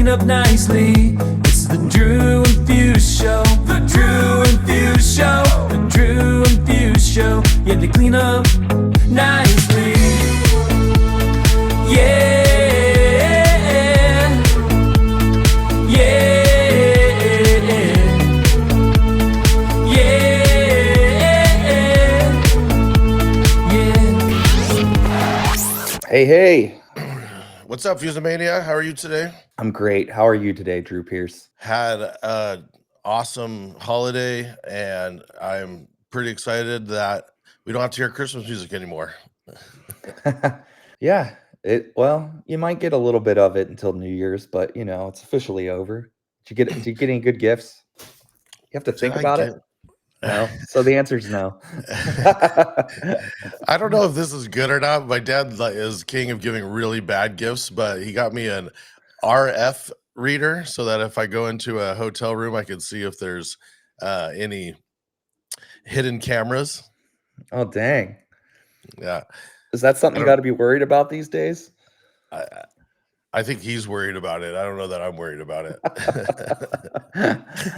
clean up nicely. It's the Drew and Fuse Show. The Drew and Fuse Show. The Drew and Fuse Show. Yeah, they clean up nicely. Yeah. Hey. What's up, Fusemania? How are you today? I'm great. How are you today, Drew Pierce? Had an awesome holiday, and I'm pretty excited that we don't have to hear Christmas music anymore. Yeah. Well, you might get a little bit of it until New Year's, but it's officially over. Did you get any good gifts? You have to think about it. No. So the answer is no. I don't know if this is good or not. My dad is king of giving really bad gifts, but he got me an RF reader so that if I go into a hotel room, I can see if there's any hidden cameras. Oh, dang. Yeah. Is that something you got to be worried about these days? I think he's worried about it. I don't know that I'm worried about it.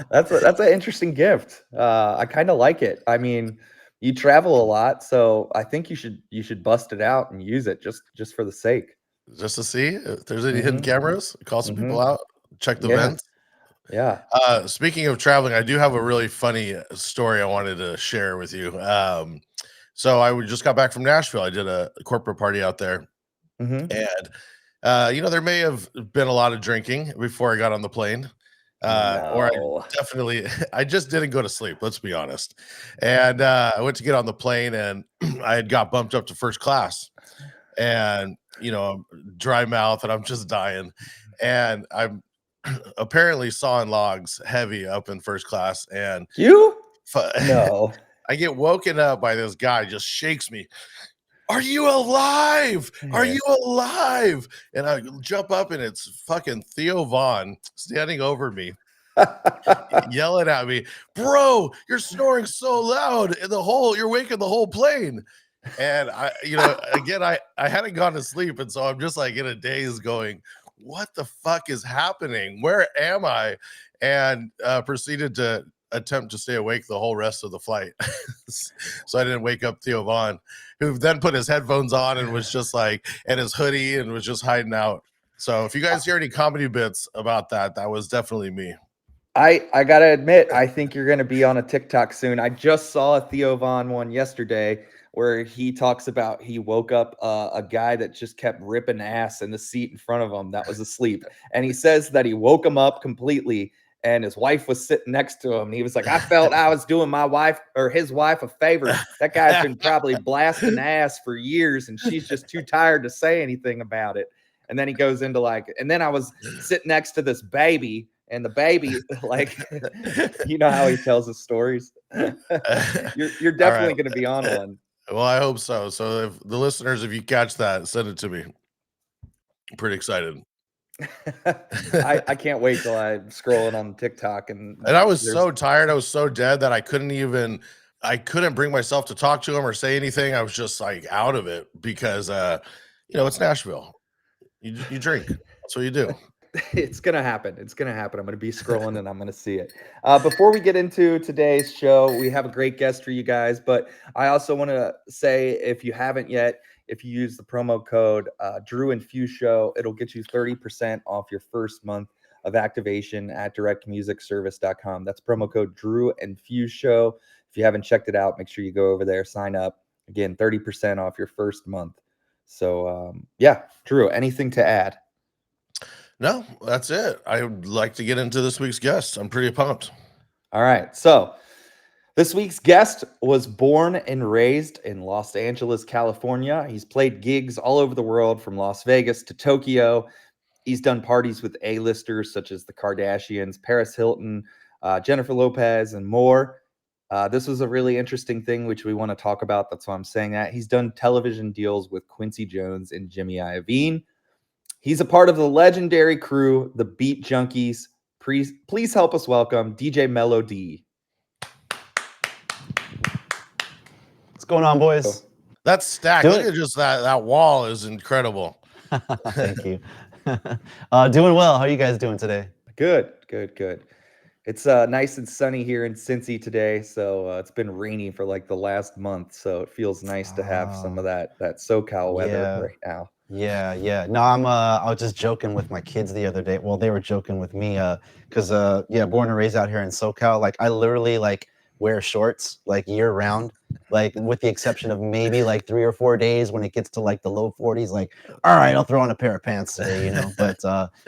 That's an interesting gift. I kind of like it. I mean, you travel a lot, so I think you should bust it out and use it just for the sake. Just to see if there's any hidden cameras, call some people out, check the vents. Yeah. Speaking of traveling, I do have a really funny story I wanted to share with you. So I just got back from Nashville. I did a corporate party out there, and there may have been a lot of drinking before I got on the plane. Or I just didn't go to sleep, let's be honest. And I went to get on the plane, and I had got bumped up to first class, and I'm dry mouth and I'm just dying, and I'm apparently sawing logs heavy up in first class, and no. I get woken up by this guy, just shakes me. Are you alive? Are you alive? And I jump up, and it's fucking Theo Vaughn standing over me, yelling at me, bro, you're snoring so loud in you're waking the whole plane. And I hadn't gone to sleep. And so I'm just like in a daze going, what the fuck is happening? Where am I? And proceeded to attempt to stay awake the whole rest of the flight. So I didn't wake up Theo Vaughn, who then put his headphones on and was just like, and his hoodie, and was just hiding out. So if you guys hear any comedy bits about that, that was definitely me. I gotta admit, I think you're gonna be on a TikTok soon. I just saw a Theo Vaughn one yesterday where he talks about he woke up a guy that just kept ripping ass in the seat in front of him that was asleep. And he says that he woke him up completely, and his wife was sitting next to him. And he was like, I felt I was doing my wife or his wife a favor. That guy's been probably blasting ass for years, and she's just too tired to say anything about it. And then he goes into and then I was sitting next to this baby, and the baby, you know how he tells his stories. You're definitely going to be on one. Well, I hope so. So if the listeners, if you catch that, send it to me. I'm pretty excited. I can't wait till I'm scrolling on TikTok, and I was so tired, I was so dead that I couldn't bring myself to talk to him or say anything. I was just like out of it because it's Nashville. You drink. That's what you do. It's gonna happen. I'm gonna be scrolling and I'm gonna see it. Before we get into today's show, we have a great guest for you guys, but I also want to say, if you haven't yet, if you use the promo code Drew and Fuse Show, it'll get you 30% off your first month of activation at directmusicservice.com. That's promo code Drew and Fuse Show. If you haven't checked it out, make sure you go over there, sign up. Again, 30% off your first month. So Drew, anything to add? No, that's it. I would like to get into this week's guest. I'm pretty pumped. All right. So this week's guest was born and raised in Los Angeles, California. He's played gigs all over the world, from Las Vegas to Tokyo. He's done parties with A-listers such as the Kardashians, Paris Hilton, Jennifer Lopez, and more. This was a really interesting thing, which we want to talk about. That's why I'm saying that. He's done television deals with Quincy Jones and Jimmy Iovine. He's a part of the legendary crew, the Beat Junkies. Please help us welcome DJ Melo-D. What's going on, boys? That stack, look at just that wall is incredible. Thank you. Doing well. How are you guys doing today? Good, good, good. It's nice and sunny here in Cincy today, so it's been rainy for like the last month, so it feels nice to have some of Oh, that SoCal weather yeah. right now. Yeah. No, I was just joking with my kids the other day. Well, they were joking with me, because yeah, born and raised out here in SoCal. Like I literally like wear shorts like year round. Like with the exception of maybe like 3 or 4 days when it gets to like the low 40s, like, all right, I'll throw on a pair of pants today, you know. But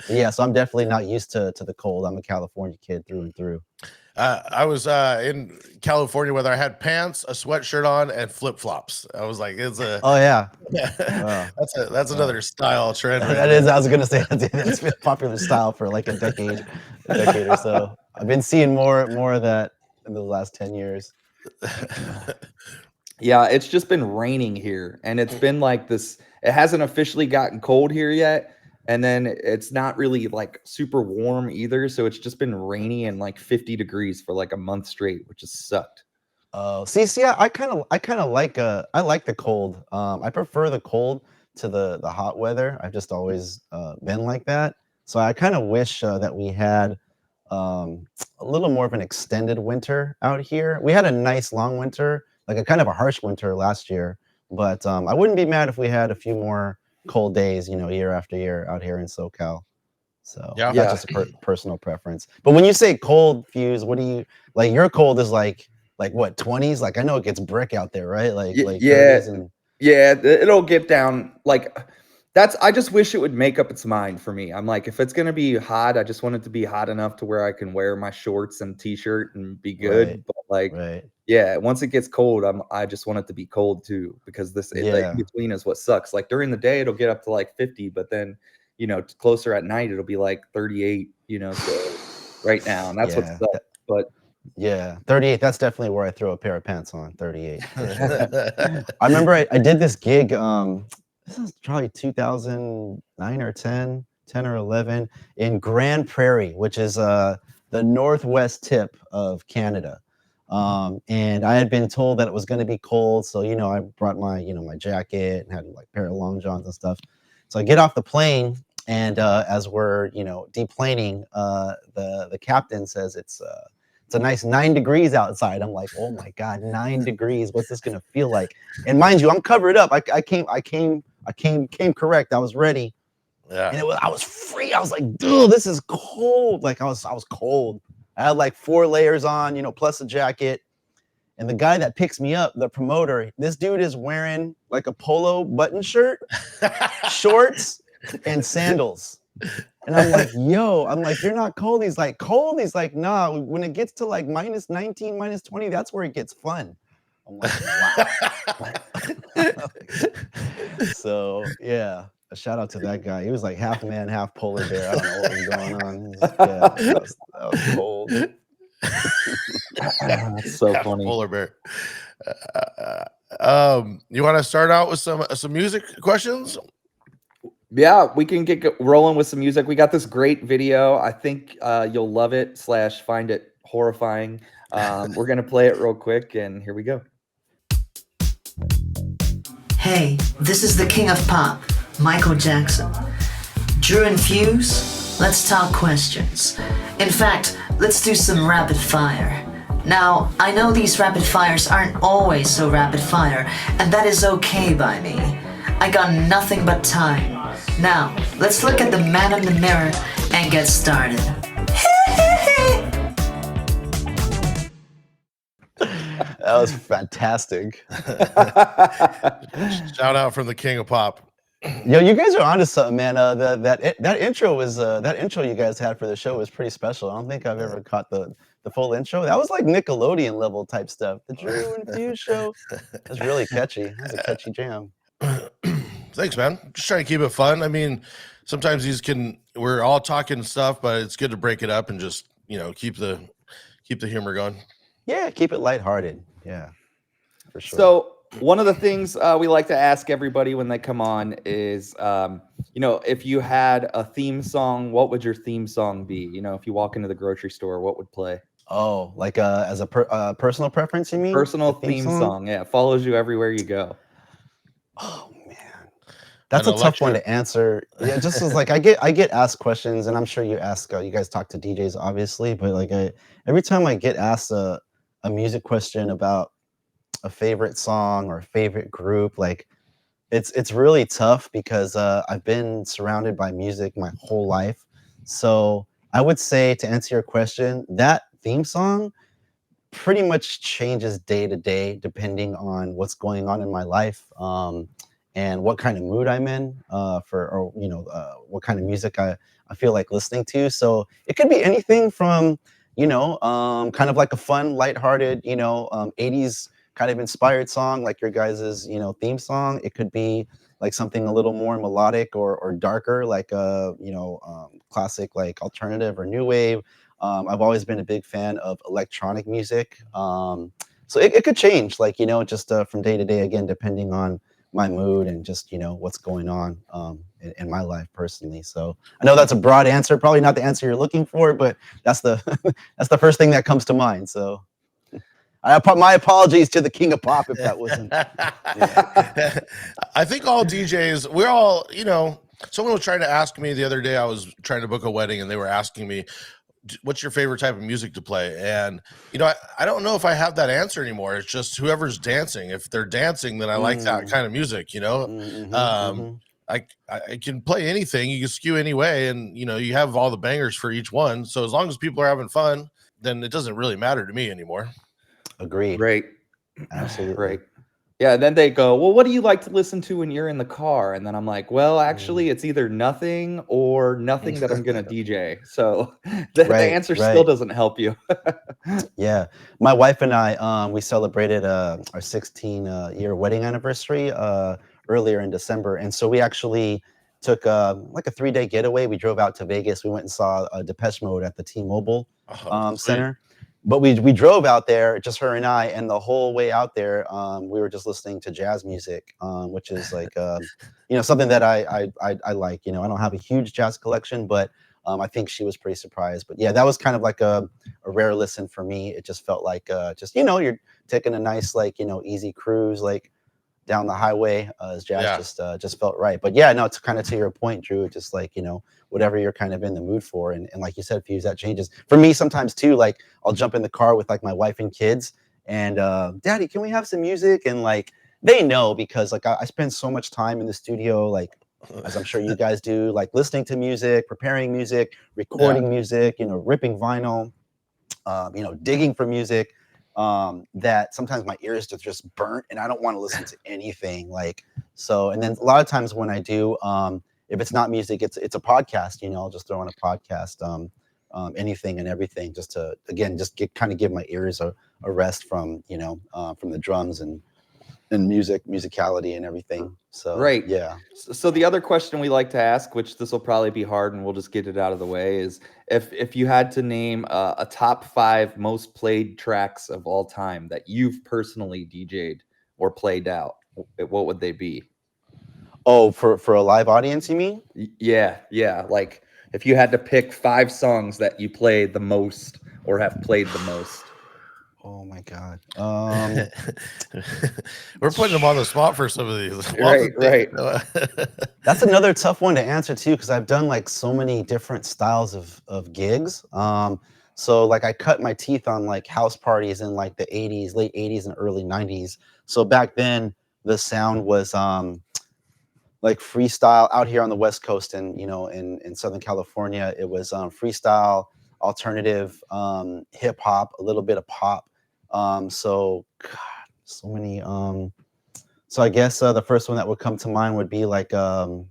yeah, so I'm definitely not used to the cold. I'm a California kid through and through. I was in California where I had pants, a sweatshirt on, and flip flops. I was like, it's a Oh yeah. that's Uh, another style trend right That there. is, I was gonna say that's been a popular style for like a decade or so. I've been seeing more of that in the last 10 years. Yeah, it's just been raining here, and it's been like this. It hasn't officially gotten cold here yet, and then it's not really like super warm either. So it's just been rainy and like 50 degrees for like a month straight, which has sucked. Oh, see, I kind of like I like the cold. I prefer the cold to the hot weather. I've just always been like that. So I kind of wish that we had a little more of an extended winter out here. We had a nice long winter, like a kind of a harsh winter last year, but I wouldn't be mad if we had a few more cold days, year after year out here in SoCal. So Yeah. that's Yeah, just a personal preference. But when you say cold, Fuse, what do you like? Your cold is like what, 20s? Like I know it gets brick out there, right? Like yeah, 30s and yeah. It'll get down like that's. I just wish it would make up its mind for me. I'm like, if it's gonna be hot, I just want it to be hot enough to where I can wear my shorts and t-shirt and be right, good. But like, right. yeah, once it gets cold, I just want it to be cold too because the in Yeah, between is what sucks. Like during the day, it'll get up to like 50, but then closer at night, it'll be like 38. So right now, and that's what yeah. sucks. But Yeah, 38. That's definitely where I throw a pair of pants on. 38 for sure. I remember I did this gig. This is probably 2009 or 10 or 11 in Grand Prairie, which is the northwest tip of Canada. And I had been told that it was going to be cold, so I brought my my jacket and had like a pair of long johns and stuff. So I get off the plane, and as we're deplaning, the captain says it's a nice 9 degrees outside. I'm like, oh my God, 9 degrees. What's this gonna feel like? And mind you, I'm covered up. I came correct. I was ready. Yeah. And I was free. I was like, dude, this is cold. Like I was cold. I had like 4 layers on, plus a jacket. And the guy that picks me up, the promoter, this dude is wearing like a polo button shirt, shorts, and sandals. And I'm like, yo, you're not cold. He's like, cold? He's like, nah, when it gets to like minus 19, minus 20, that's where it gets fun. I'm like, wow. So yeah, a shout out to that guy. He was like half man, half polar bear. I don't know what was going on. Yeah, that was cold. that's so Half a funny. polar bear. You want to start out with some music questions? Yeah, we can get rolling with some music. We got this great video. I think you'll love it / find it horrifying. We're gonna play it real quick, and here we go. Hey, this is the king of pop, Michael Jackson. Drew and Fuse, let's talk questions. In fact, let's do some rapid fire. Now, I know these rapid fires aren't always so rapid fire, and that is okay by me. I got nothing but time. Now, let's look at the man in the mirror and get started. That was fantastic. Shout out from the king of pop. Yo, you guys are onto something, man. That intro was that intro you guys had for the show was pretty special. I don't think I've ever caught the full intro. That was like Nickelodeon level type stuff. The Drew and Fuse show. That's really catchy. That's a catchy jam. Thanks, man. Just trying to keep it fun. I mean, sometimes we're all talking stuff, but it's good to break it up and just keep the humor going. Yeah, keep it lighthearted. Yeah, for sure. So one of the things we like to ask everybody when they come on is, if you had a theme song, what would your theme song be? If you walk into the grocery store, what would play? Oh, like as a personal preference, you mean? Personal The theme song. Yeah, it follows you everywhere you go. Oh man. That's an a tough one electric. to answer. Yeah, just as like I get asked questions, and I'm sure you ask you guys talk to DJs obviously, but like every time I get asked a music question about a favorite song or a favorite group, like it's really tough because I've been surrounded by music my whole life. So I would say to answer your question, that theme song pretty much changes day to day depending on what's going on in my life, and what kind of mood I'm in, or what kind of music I feel like listening to. So it could be anything from kind of like a fun, lighthearted, 80s kind of inspired song like your guys's theme song. It could be like something a little more melodic or darker, like classic like alternative or new wave. I've always been a big fan of electronic music. So it could change, like, just from day to day, again, depending on my mood and just, what's going on in my life personally. So I know that's a broad answer, probably not the answer you're looking for, but that's the that's the first thing that comes to mind. So my apologies to the King of Pop if that wasn't. Yeah. I think all DJs, we're all, someone was trying to ask me the other day. I was trying to book a wedding, and they were asking me, what's your favorite type of music to play? And I don't know if I have that answer anymore. It's just whoever's dancing. If they're dancing, then I like that kind of music. I can play anything. You can skew any way, and you have all the bangers for each one. So as long as people are having fun, then it doesn't really matter to me anymore. Agreed. Right. Absolutely. Right. Yeah. And then they go, well, what do you like to listen to when you're in the car? And then I'm like, well, actually, it's either nothing or nothing that I'm going to DJ. So the answer still doesn't help you. Yeah. My wife and I, we celebrated our 16-year wedding anniversary earlier in December. And so we actually took like a 3-day getaway. We drove out to Vegas. We went and saw Depeche Mode at the T-Mobile Center. But we drove out there, just her and I, and the whole way out there, we were just listening to jazz music, which is like, something that I like. I don't have a huge jazz collection, but I think she was pretty surprised. But yeah, that was kind of like a rare listen for me. It just felt like you're taking a nice, like, easy cruise, like down the highway, as jazz just felt right. But yeah, no, it's kind of to your point, Drew, just like, whatever you're kind of in the mood for. And like you said, Fuse, that changes for me sometimes too. Like I'll jump in the car with like my wife and kids and Daddy, can we have some music? And like they know, because like I spend so much time in the studio, like as I'm sure you guys do, like listening to music, preparing music, recording music, ripping vinyl, digging for music, that sometimes my ears are just burnt and I don't want to listen to anything. Like, so, and then a lot of times when I do, if it's not music, it's a podcast, I'll just throw on a podcast, anything and everything, just to, again, just give my ears a rest from the drums and musicality and everything. So right. Yeah. So the other question we like to ask, which this will probably be hard and we'll just get it out of the way, is if you had to name a top 5 most played tracks of all time that you've personally DJ'd or played out, what would they be? Oh, for a live audience, you mean? Yeah. Like if you had to pick 5 songs that you play the most or have played the most. Oh my God. We're putting them on the spot for some of these. Right. That's another tough one to answer too, because I've done like so many different styles of gigs. So like I cut my teeth on like house parties in like the 80s, late 80s and early 90s. So back then the sound was like freestyle out here on the West Coast, and in Southern California, it was freestyle, alternative, hip hop, a little bit of pop. So God, so many. So I guess the first one that would come to mind would be like a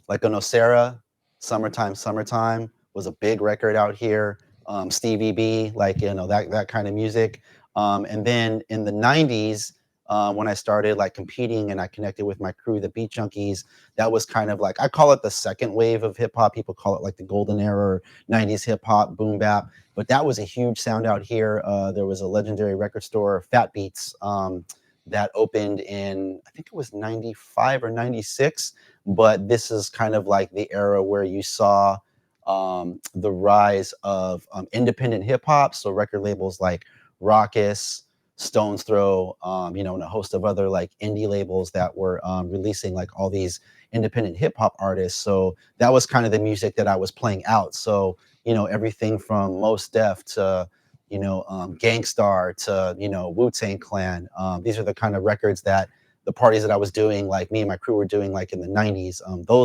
Nocera, Summertime was a big record out here. Stevie B, like that kind of music. And then in the 90s, when I started like competing and I connected with my crew, the Beat Junkies, that was kind of like, I call it the second wave of hip hop. People call it like the golden era, 90s hip hop, boom bap. But that was a huge sound out here. There was a legendary record store, Fat Beats, that opened in, I think it was 95 or 96. But this is kind of like the era where you saw the rise of independent hip hop. So record labels like Rawkus, Stone's Throw, you know, and a host of other like indie labels that were releasing like all these independent hip hop artists. So that was kind of the music that I was playing out. So, you know, everything from Mos Def to, you know, Gangstar to, you know, Wu-Tang Clan. These are the kind of records that the parties that I was doing, like me and my crew were doing like in the 90s.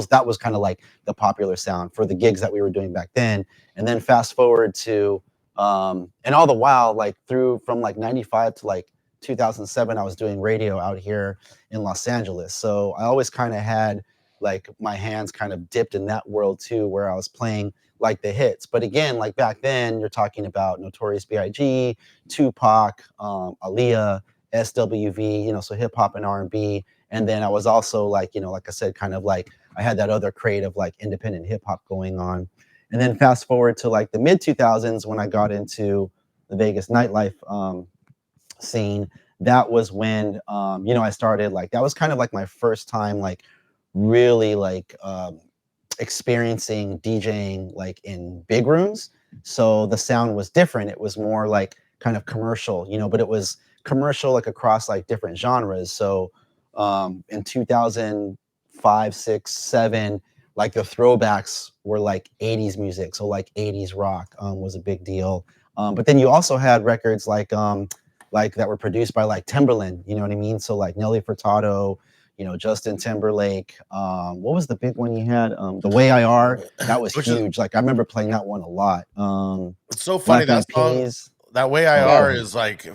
That was kind of like the popular sound for the gigs that we were doing back then. And then fast forward to, and all the while, like from like 95 to like 2007, I was doing radio out here in Los Angeles. So I always kind of had like my hands kind of dipped in that world too, where I was playing like the hits. But again, like back then, you're talking about Notorious B.I.G., Tupac, Aaliyah, SWV, you know, so hip hop and R&B. And then I was also like, you know, like I said, kind of like I had that other creative like independent hip hop going on. And then fast forward to like the mid 2000s when I got into the Vegas nightlife scene. That was when, you know, I started like, that was kind of like my first time like really like experiencing DJing like in big rooms. So the sound was different. It was more like kind of commercial, you know, but it was commercial like across like different genres. So in 2005, 6, 7, like the throwbacks were like 80s music. So like 80s rock was a big deal. But then you also had records like that were produced by like Timbaland, you know what I mean? So like Nelly Furtado, you know, Justin Timberlake. What was the big one you had? The Way I Are, that was huge. Like I remember playing that one a lot. It's so funny Black that Eyed song. Peas. That Way I Are is like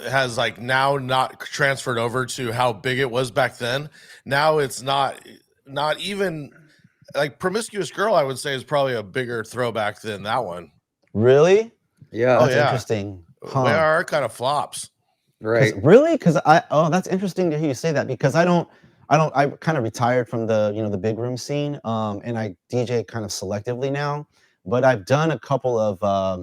has like now not transferred over to how big it was back then. Now it's not even like Promiscuous Girl, I would say, is probably a bigger throwback than that one. Really? Yeah. That's interesting. Way I Are kind of flops. Right. Really? Because that's interesting to hear you say that, because I kind of retired from the, you know, the big room scene, and I DJ kind of selectively now, but I've done a couple of, I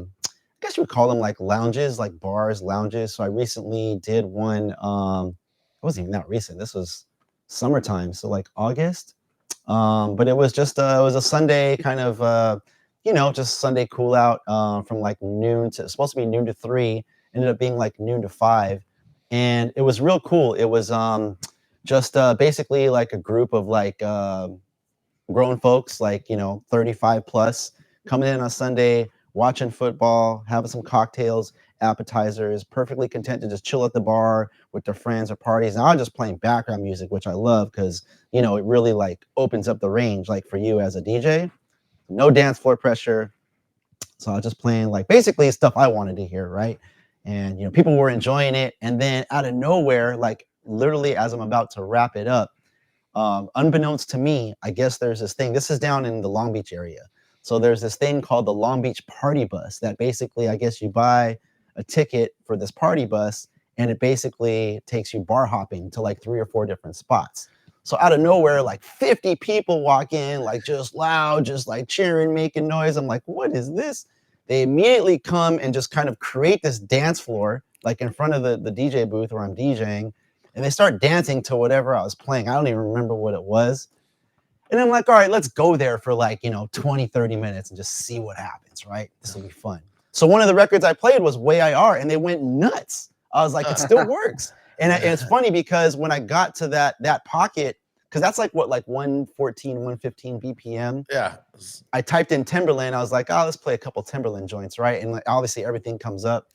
guess you would call them like lounges, like bars, lounges. So I recently did one, it wasn't even that recent. This was summertime, so like August. But it was just, it was a Sunday kind of, you know, just Sunday cool out, from like noon to, it's supposed to be noon to 3, ended up being like noon to 5. And it was real cool. It was just basically like a group of like grown folks, like, you know, 35 plus, coming in on Sunday, watching football, having some cocktails, appetizers, perfectly content to just chill at the bar with their friends or parties. And I was just playing background music, which I love because, you know, it really like opens up the range, like for you as a DJ. No dance floor pressure. So I was just playing like basically stuff I wanted to hear, right? And, you know, people were enjoying it. And then out of nowhere, like literally as I'm about to wrap it up, unbeknownst to me, I guess there's this thing. This is down in the Long Beach area. So there's this thing called the Long Beach Party Bus that basically, I guess you buy a ticket for this party bus and it basically takes you bar hopping to like 3 or 4 different spots. So out of nowhere, like 50 people walk in, like just loud, just like cheering, making noise. I'm like, what is this? They immediately come and just kind of create this dance floor, like in front of the DJ booth where I'm DJing. And they start dancing to whatever I was playing. I don't even remember what it was. And I'm like, all right, let's go there for like, you know, 20, 30 minutes and just see what happens, right? This will be fun. So one of the records I played was Way I Are, and they went nuts. I was like, it still works. And it's funny because when I got to that pocket, because that's like what, like 114, 115 BPM. Yeah. I typed in Timberland. I was like, oh, let's play a couple Timberland joints, right? And like, obviously everything comes up.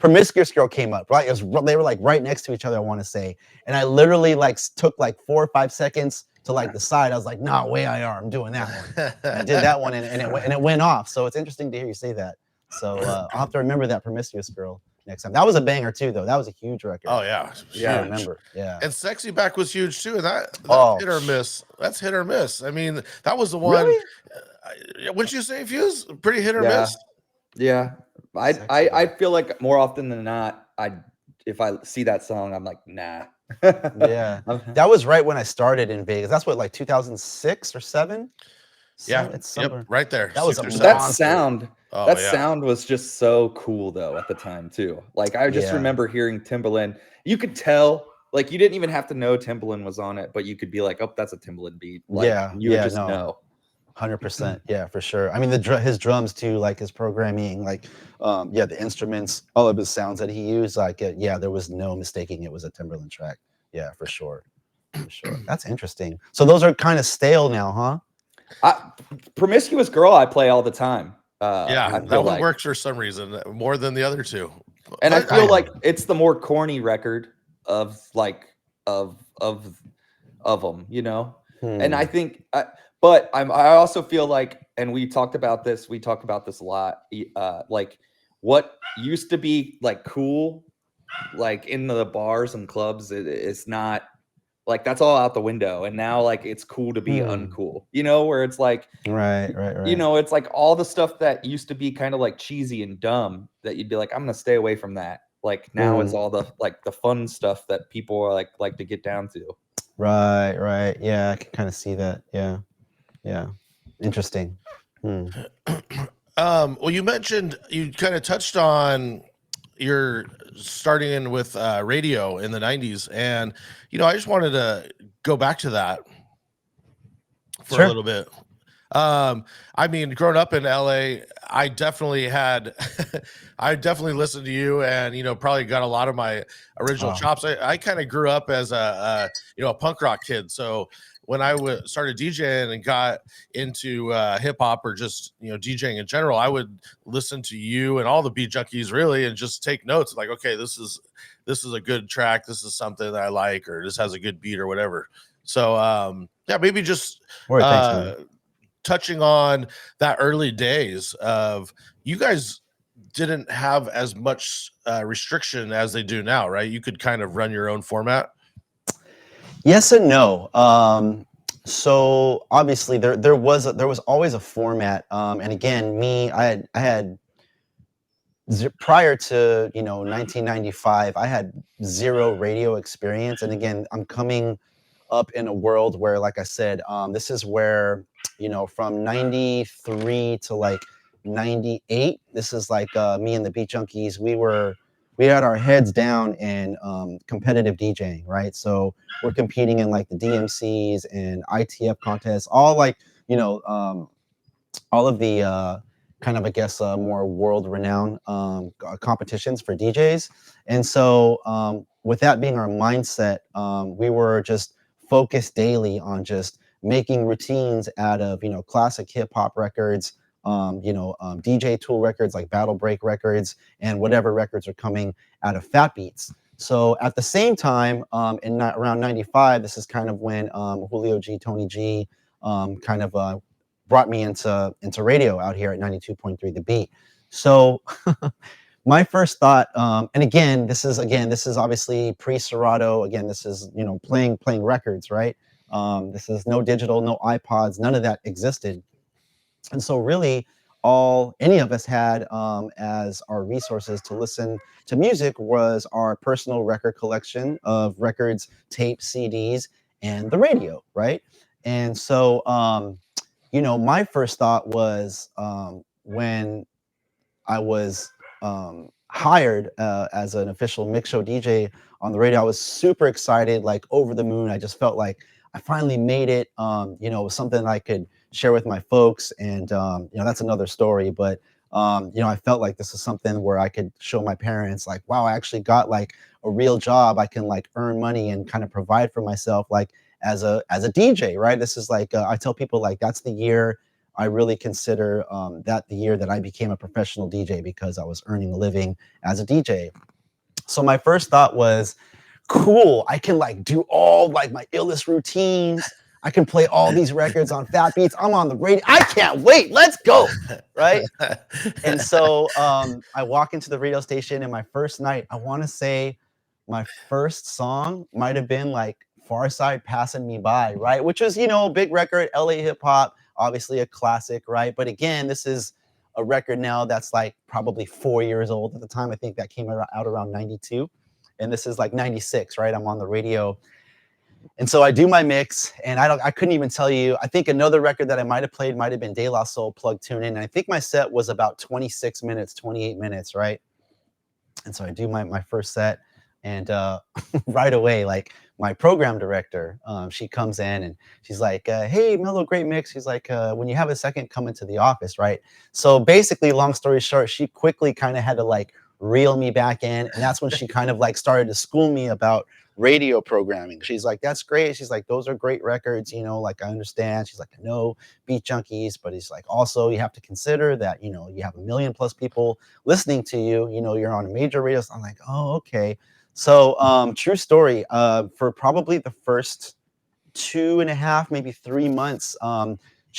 Promiscuous Girl came up, right? They were like right next to each other, I want to say. And I literally like took like 4 or 5 seconds to like decide. I was like, nah, Way I Are, I'm doing that one. And I did that one and it went off. So it's interesting to hear you say that. So I'll have to remember that Promiscuous Girl next time. That was a banger too, though. That was a huge record. Oh yeah. Yeah, I remember. Yeah. And Sexy Back was huge too. And that's hit or miss. That's hit or miss. I mean, that was the one. Really? Wouldn't you say, Fuse? Pretty hit or miss? Yeah. I feel like more often than not, if I see that song, I'm like, nah. Yeah. That was right when I started in Vegas. That's what, like 2006 or 7? Yeah. It's yep, right there. That was that sound. Oh, that sound was just so cool though at the time too. Like I just remember hearing Timbaland. You could tell, like you didn't even have to know Timbaland was on it, but you could be like, oh, that's a Timbaland beat. Like, you would just know. 100%. Yeah, for sure. I mean, his drums too, like his programming, like, yeah, the instruments, all of his sounds that he used, like, yeah, there was no mistaking it was a Timberland track. Yeah, for sure. For sure. That's interesting. So those are kind of stale now, huh? Promiscuous Girl, I play all the time. Yeah, I that feel one like, works for some reason more than the other two. and I But feel like it's the more corny record of like of them, you know. And I think, but I also feel like, and we talk about this a lot. Like what used to be like cool, like in the bars and clubs, it's not like that's all out the window. And now like it's cool to be uncool, you know, where it's like, Right. you know, it's like all the stuff that used to be kind of like cheesy and dumb that you'd be like, I'm gonna stay away from that. Like now it's all the like the fun stuff that people are like to get down to. Right. Yeah, I can kind of see that. Yeah. Interesting. Well, you mentioned, you kind of touched on your starting in with radio in the 90s, and I just wanted to go back to that for a little bit. I mean, growing up in LA, I definitely had I definitely listened to you, and probably got a lot of my original chops. I kind of grew up as a punk rock kid, so when I started DJing and got into hip hop or just DJing in general, I would listen to you and all the beat junkies really and just take notes like, okay, this is a good track, this is something that I like, or this has a good beat or whatever. So yeah, maybe just touching on that early days of, you guys didn't have as much restriction as they do now, right? You could kind of run your own format. Yes and no. So obviously there was always a format. And again, I had prior to 1995, I had zero radio experience. And again, I'm coming up in a world where, like I said, this is where from 93 to like 98, this is like me and the Beat Junkies, we had our heads down in competitive DJing, right? So we're competing in like the DMCs and ITF contests, all like all of the kind of, I guess, more world-renowned competitions for DJs. And so with that being our mindset, we were just focused daily on just making routines out of classic hip-hop records, DJ Tool records like Battle Break records, and whatever records are coming out of Fat Beats. So at the same time, around 95, this is kind of when Julio G, Tony G kind of brought me into radio out here at 92.3 The Beat. So my first thought, and again, this is obviously pre-Serato. Again, this is playing records, right? This is no digital, no iPods, none of that existed. And so really all any of us had as our resources to listen to music was our personal record collection of records, tapes, CDs, and the radio, right? And so my first thought was when I was hired as an official mix show DJ on the radio, I was super excited, like over the moon. I just felt like I finally made it. It was something I could share with my folks, and that's another story. But I felt like this is something where I could show my parents, like, wow, I actually got like a real job. I can like earn money and kind of provide for myself, like as a DJ, right? This is like I tell people, like, that's the year I really consider that the year that I became a professional DJ, because I was earning a living as a DJ. So my first thought was, cool, I can like do all like my illest routines. I can play all these records on Fat Beats. I'm on the radio. I can't wait. Let's go. Right. And so I walk into the radio station, and my first night, I want to say my first song might have been like Far Side Passing Me By, right? Which is, big record, LA hip hop, obviously a classic, right? But again, this is a record now that's like probably 4 years old at the time. I think that came out around 92. And this is like 96, right? I'm on the radio. And so I do my mix, and I couldn't even tell you. I think another record that I might have played might have been De La Soul, Plug Tune In. And I think my set was about 26 minutes, 28 minutes, right? And so I do my first set. And right away, like my program director, she comes in and she's like, hey, Melo, great mix. She's like, when you have a second, come into the office, right? So basically, long story short, she quickly kind of had to like reel me back in. And that's when she kind of like started to school me about radio programming. She's like, that's great. She's like, those are great records, you know, like I understand. She's like, I know Beat Junkies, but it's like also you have to consider that, you know, you have 1 million plus people listening to you, you know, you're on a major radio. So I'm like, oh, okay. So true story, for probably the first 2.5, maybe 3 months,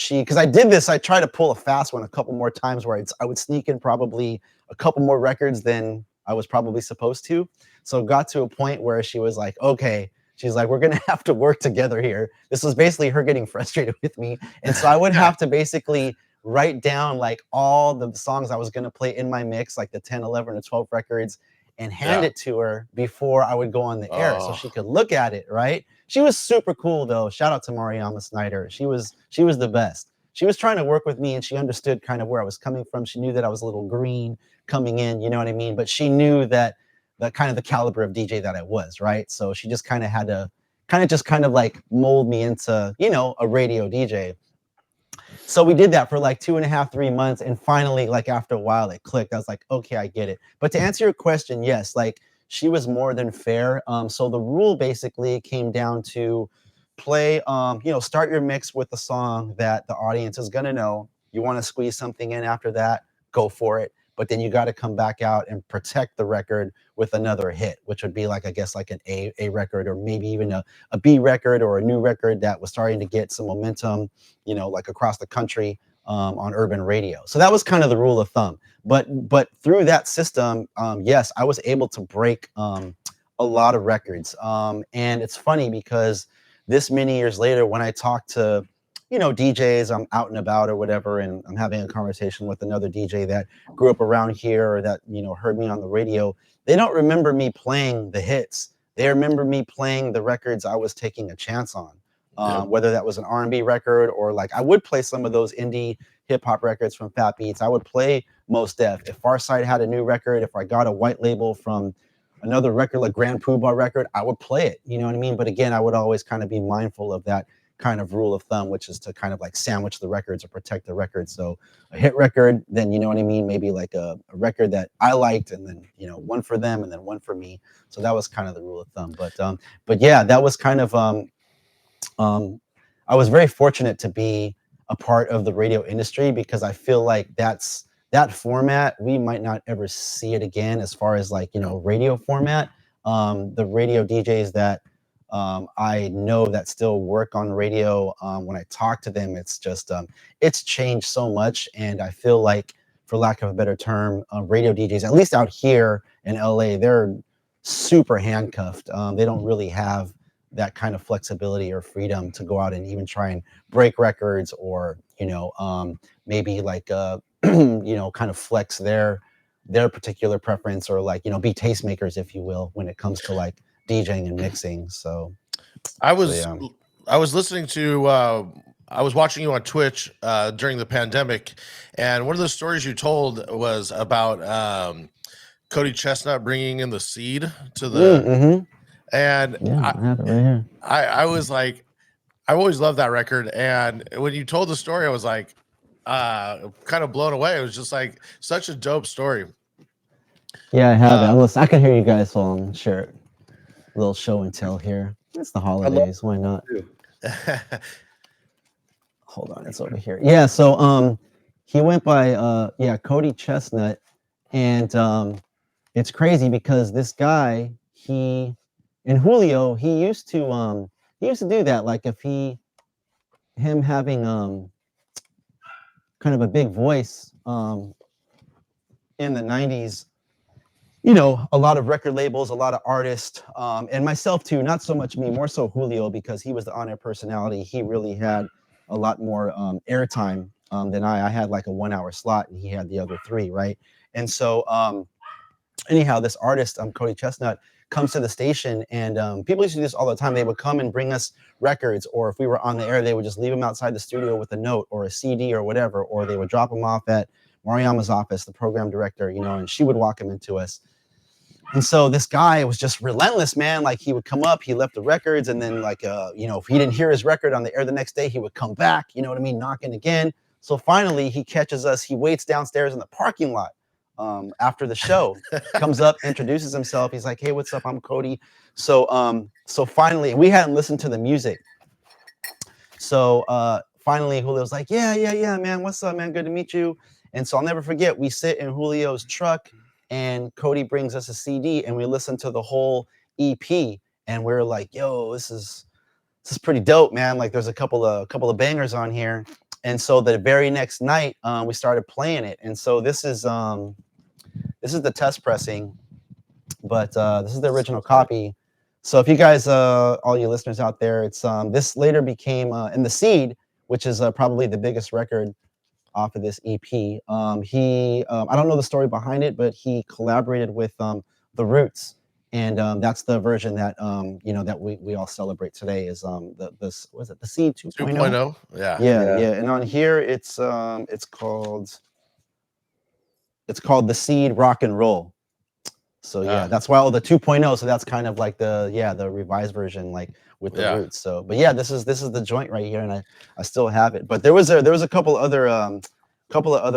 because I did this, I tried to pull a fast one a couple more times where I would sneak in probably a couple more records than I was probably supposed to. So it got to a point where she was like, okay, she's like, we're going to have to work together here. This was basically her getting frustrated with me. And so I would have to basically write down like all the songs I was going to play in my mix, like the 10, 11, or 12 records, and hand it to her before I would go on the air so she could look at it, right? She was super cool though. Shout out to Mariama Snyder. She was the best. She was trying to work with me and she understood kind of where I was coming from. She knew that I was a little green coming in, you know what I mean? But she knew that the kind of the caliber of DJ that I was, right? So she just kind of had to kind of like mold me into, you know, a radio DJ. So we did that for like 2.5, 3 months. And finally, like after a while, it clicked. I was like, okay, I get it. But to answer your question, yes, like she was more than fair. So the rule basically came down to play, you know, start your mix with the song that the audience is going to know. You want to squeeze something in after that, go for it. But then you got to come back out and protect the record with another hit, which would be like, I guess, like an A record, or maybe even a B record, or a new record that was starting to get some momentum, you know, like across the country on urban radio. So that was kind of the rule of thumb. But through that system, yes, I was able to break a lot of records. And it's funny because this many years later, when I talk to, you know, DJs, I'm out and about or whatever, and I'm having a conversation with another DJ that grew up around here or that, you know, heard me on the radio, they don't remember me playing the hits. They remember me playing the records I was taking a chance on, whether that was an R&B record or like I would play some of those indie hip hop records from Fat Beats. I would play Mos Def. If Farside had a new record, if I got a white label from another record like Grand Poobah record, I would play it. You know what I mean? But again, I would always kind of be mindful of that kind of rule of thumb, which is to kind of like sandwich the records or protect the records. So a hit record, then, you know what I mean, maybe like a record that I liked, and then, you know, one for them and then one for me. So that was kind of the rule of thumb. But yeah, that was kind of I was very fortunate to be a part of the radio industry, because I feel like that format, we might not ever see it again as far as like, you know, radio format. The radio DJs that I know that still work on radio, when I talk to them, it's just it's changed so much. And I feel like, for lack of a better term, radio DJs, at least out here in LA, they're super handcuffed. They don't really have that kind of flexibility or freedom to go out and even try and break records, or, you know, maybe like you know, kind of flex their particular preference, or like, you know, be tastemakers, if you will, when it comes to like DJing and mixing. So I was listening to I was watching you on Twitch during the pandemic, and one of the stories you told was about Cody Chestnut bringing in the seed to the and yeah, I have it right here. I was like, I always loved that record, and when you told the story, I was like kind of blown away. It was just like such a dope story. Yeah, I have it. Listen, I can hear you guys, so I'm sure. A little show and tell here. It's the holidays. Why not? Hold on, it's over here. Yeah, so he went by Cody Chestnut, and it's crazy because this guy, Julio, he used to do that. Like if him having kind of a big voice in the 90s, you know, a lot of record labels, a lot of artists, and myself too, not so much me, more so Julio, because he was the on-air personality. He really had a lot more airtime than I. I had like a 1 hour slot, and he had the other 3, right? And so anyhow, this artist, Cody Chestnut, comes to the station, and people used to do this all the time. They would come and bring us records, or if we were on the air, they would just leave them outside the studio with a note or a CD or whatever, or they would drop them off at Mariama's office, the program director, you know, and she would walk them into us. And so this guy was just relentless, man. Like he would come up, he left the records, and then like if he didn't hear his record on the air the next day, he would come back, you know what I mean, knocking again. So finally he catches us, he waits downstairs in the parking lot after the show, comes up, introduces himself. He's like, "Hey, what's up? I'm Cody." So finally, we hadn't listened to the music. So finally Julio's like, yeah, man, what's up, man? Good to meet you. And so I'll never forget, we sit in Julio's truck and Cody brings us a CD and we listen to the whole EP and we're like, yo, this is pretty dope, man. Like there's a couple of bangers on here. And so the very next night we started playing it. And so this is the test pressing, but this is the original copy. So if you guys, all you listeners out there, it's this later became in the Seed, which is probably the biggest record off of this EP. He I don't know the story behind it, but he collaborated with The Roots, and that's the version that that we all celebrate today. Is the Seed 2.0? 2.0? Yeah. And on here it's called The Seed Rock and Roll. So yeah, that's why all the 2.0. So that's kind of like the revised version, like with the Roots. So, but yeah, this is the joint right here, and I still have it. But there was a couple other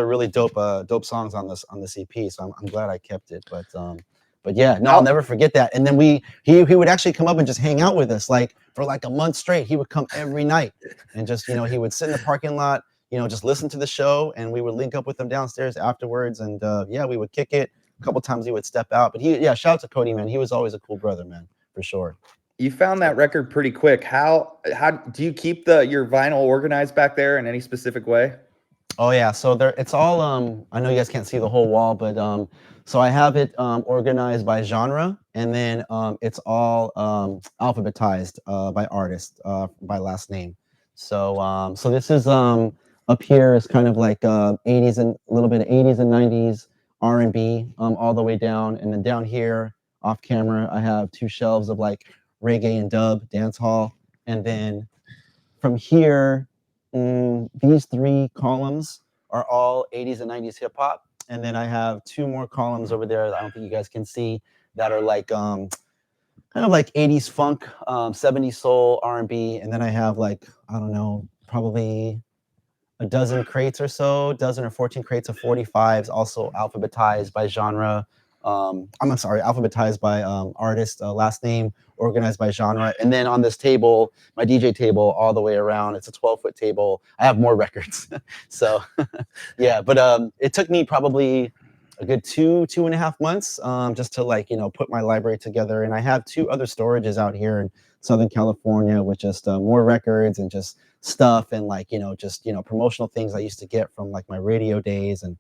really dope songs on this EP. So I'm glad I kept it. But yeah, no, I'll never forget that. And then he would actually come up and just hang out with us like for like a month straight. He would come every night and just he would sit in the parking lot, just listen to the show, and we would link up with him downstairs afterwards, and we would kick it. A couple times he would step out, but shout out to Cody, man. He was always a cool brother, man, for sure. You found that record pretty quick. How do you keep your vinyl organized back there in any specific way? Oh yeah, so it's all I know you guys can't see the whole wall, but so I have it organized by genre, and then it's all alphabetized by artist, by last name. So this is up here is kind of like 80s and a little bit of 80s and 90s R&B all the way down, and then down here off camera I have two shelves of like reggae and dub dance hall, and then from here these three columns are all 80s and 90s hip hop, and then I have two more columns over there that I don't think you guys can see that are like kind of like 80s funk, 70s soul, R&B, and then I have like, I don't know, probably a dozen crates or so, dozen or 14 crates of 45s, also alphabetized by genre. I'm sorry, alphabetized by artist, last name, organized by genre. And then on this table, my DJ table, all the way around, it's a 12-foot table. I have more records. So yeah, but it took me probably a good 2.5 months just to like, put my library together. And I have two other storages out here in Southern California with just more records and just stuff and like, just, promotional things I used to get from like my radio days and,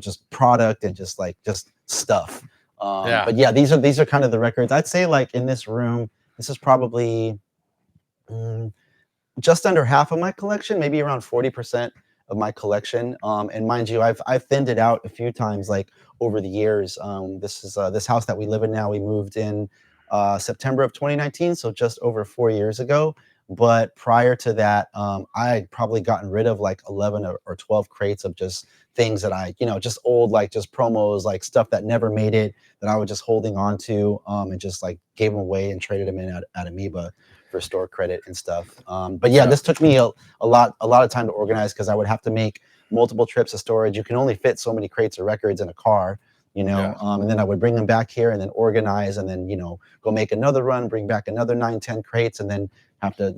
just product and just stuff. But yeah, these are kind of the records. I'd say like in this room, this is probably just under half of my collection, maybe around 40% of my collection. And mind you, I've thinned it out a few times, like over the years. This is this house that we live in now. We moved in September of 2019, so just over 4 years ago. But prior to that, I had probably gotten rid of like 11 or 12 crates of just things that I, just old, like just promos, like stuff that never made it, that I was just holding on to, and just like gave them away and traded them in at Amoeba for store credit and stuff. But yeah, this took me a lot of time to organize because I would have to make multiple trips of storage. You can only fit so many crates of records in a car, and then I would bring them back here and then organize and then, go make another run, bring back another 9-10 crates and then have to,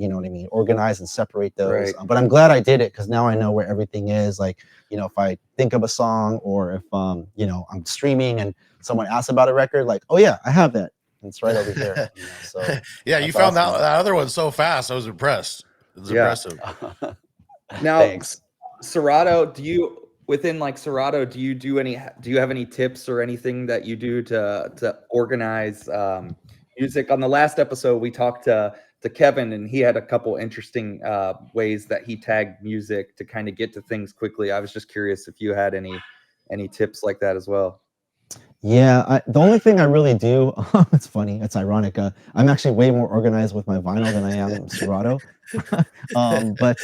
organize and separate those. Right. But I'm glad I did it because now I know where everything is. Like, if I think of a song or if, I'm streaming and someone asks about a record, like, oh yeah, I have that. It's right over here. So yeah, you found that other one so fast. I was impressed. It was impressive. Now, thanks. Serato, within like Serato, do you have any tips or anything that you do to organize music? On the last episode, we talked to Kevin, and he had a couple interesting ways that he tagged music to kind of get to things quickly. I was just curious if you had any tips like that as well. Yeah, the only thing I really do, it's funny, it's ironic. I'm actually way more organized with my vinyl than I am Serato. But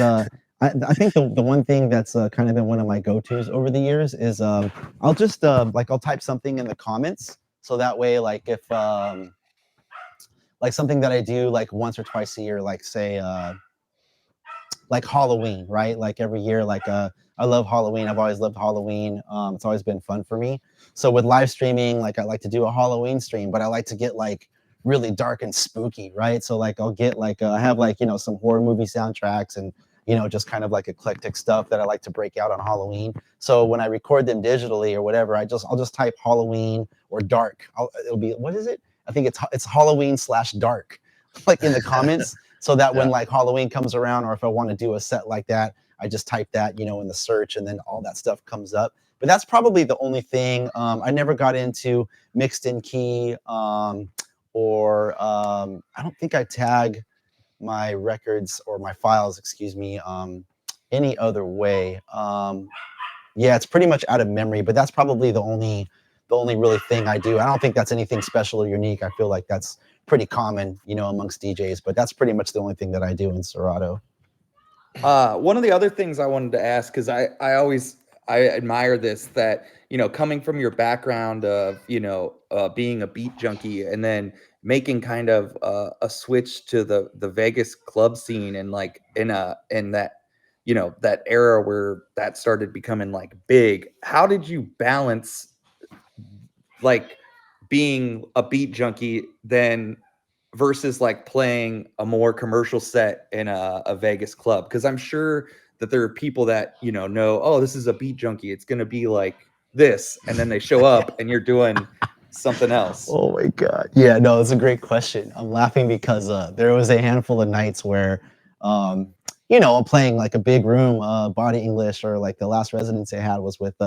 I think the one thing that's kind of been one of my go-tos over the years is I'll just I'll type something in the comments. So that way, like if like something that I do like once or twice a year, like say like Halloween, right? Like every year, like I love Halloween. I've always loved Halloween. It's always been fun for me. So with live streaming, like I like to do a Halloween stream, but I like to get like really dark and spooky, right? So like I'll get like I have like, you know, some horror movie soundtracks and, you know, just kind of like eclectic stuff that I like to break out on Halloween. So when I record them digitally or whatever, I'll just type Halloween or dark. It'll be, what is it? I think it's Halloween/dark, like in the comments. So that when like Halloween comes around, or if I want to do a set like that, I just type that, you know, in the search, and then all that stuff comes up. But that's probably the only thing. I never got into mixed in key, or I don't think I tag my records or my files, excuse me, any other way. Yeah, it's pretty much out of memory, but that's probably the only really thing I do. I don't think that's anything special or unique. I feel like that's pretty common, you know, amongst DJs, but that's pretty much the only thing that I do in Serato. One of the other things I wanted to ask, because I admire this, that, you know, coming from your background of, you know, being a beat junkie and then making kind of a switch to the Vegas club scene, and like in that, you know, that era where that started becoming like big. How did you balance like being a beat junkie then versus like playing a more commercial set in a Vegas club? Because I'm sure that there are people that, you know, oh, this is a beat junkie, it's going to be like this, and then they show up and you're doing something else. Oh my God. Yeah, no, it's a great question. I'm laughing because there was a handful of nights where, you know, I'm playing like a big room, Body English, or like the last residency I had was with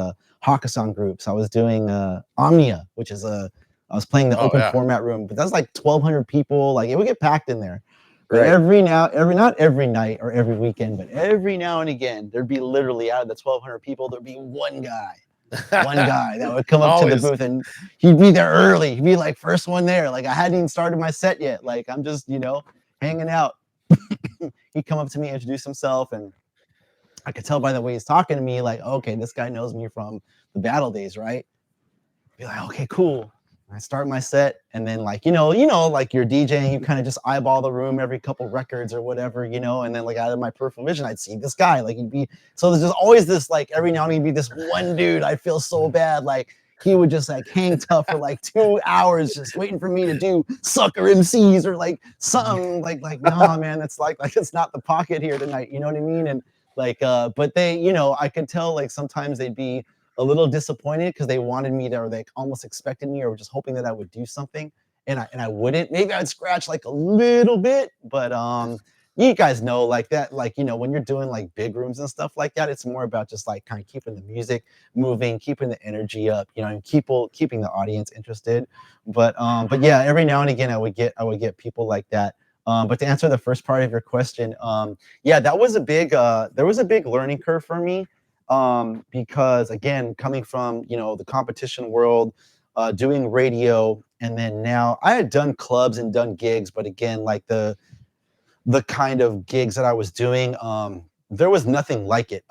Hakkasan groups. I was doing Omnia, which is I was playing the open format room, but that's like 1,200 people. Like it would get packed in there. But not every night or every weekend, but every now and again, there'd be literally out of the 1,200 people, there'd be one guy that would come up to the booth, and he'd be there early. He'd be like first one there. Like I hadn't even started my set yet. Like I'm just, you know, hanging out. He'd come up to me, introduce himself, and I could tell by the way he's talking to me, like, okay, this guy knows me from the battle days, right? Be like, okay, cool. I start my set, and then like, you know, like you're DJing, you kind of just eyeball the room every couple records or whatever, you know, and then like out of my peripheral vision, I'd see this guy, like he'd be, so there's just always this, like every now and then he'd be this one dude, I feel so bad, like he would just like hang tough for like 2 hours just waiting for me to do sucker MCs or like something, like nah, man, it's like it's not the pocket here tonight, you know what I mean? And like but they, you know, I could tell like sometimes they'd be a little disappointed because they wanted me to, or they almost expected me, or were just hoping that I would do something, and I wouldn't. Maybe I'd scratch like a little bit, but you guys know, like that, like, you know, when you're doing like big rooms and stuff like that, it's more about just like kind of keeping the music moving, keeping the energy up, you know, and keeping the audience interested. But yeah, every now and again I would get people like that. But to answer the first part of your question, yeah, that was a big there was a big learning curve for me. Because again, coming from, you know, the competition world, doing radio, and then now I had done clubs and done gigs, but again, like the kind of gigs that I was doing, there was nothing like it.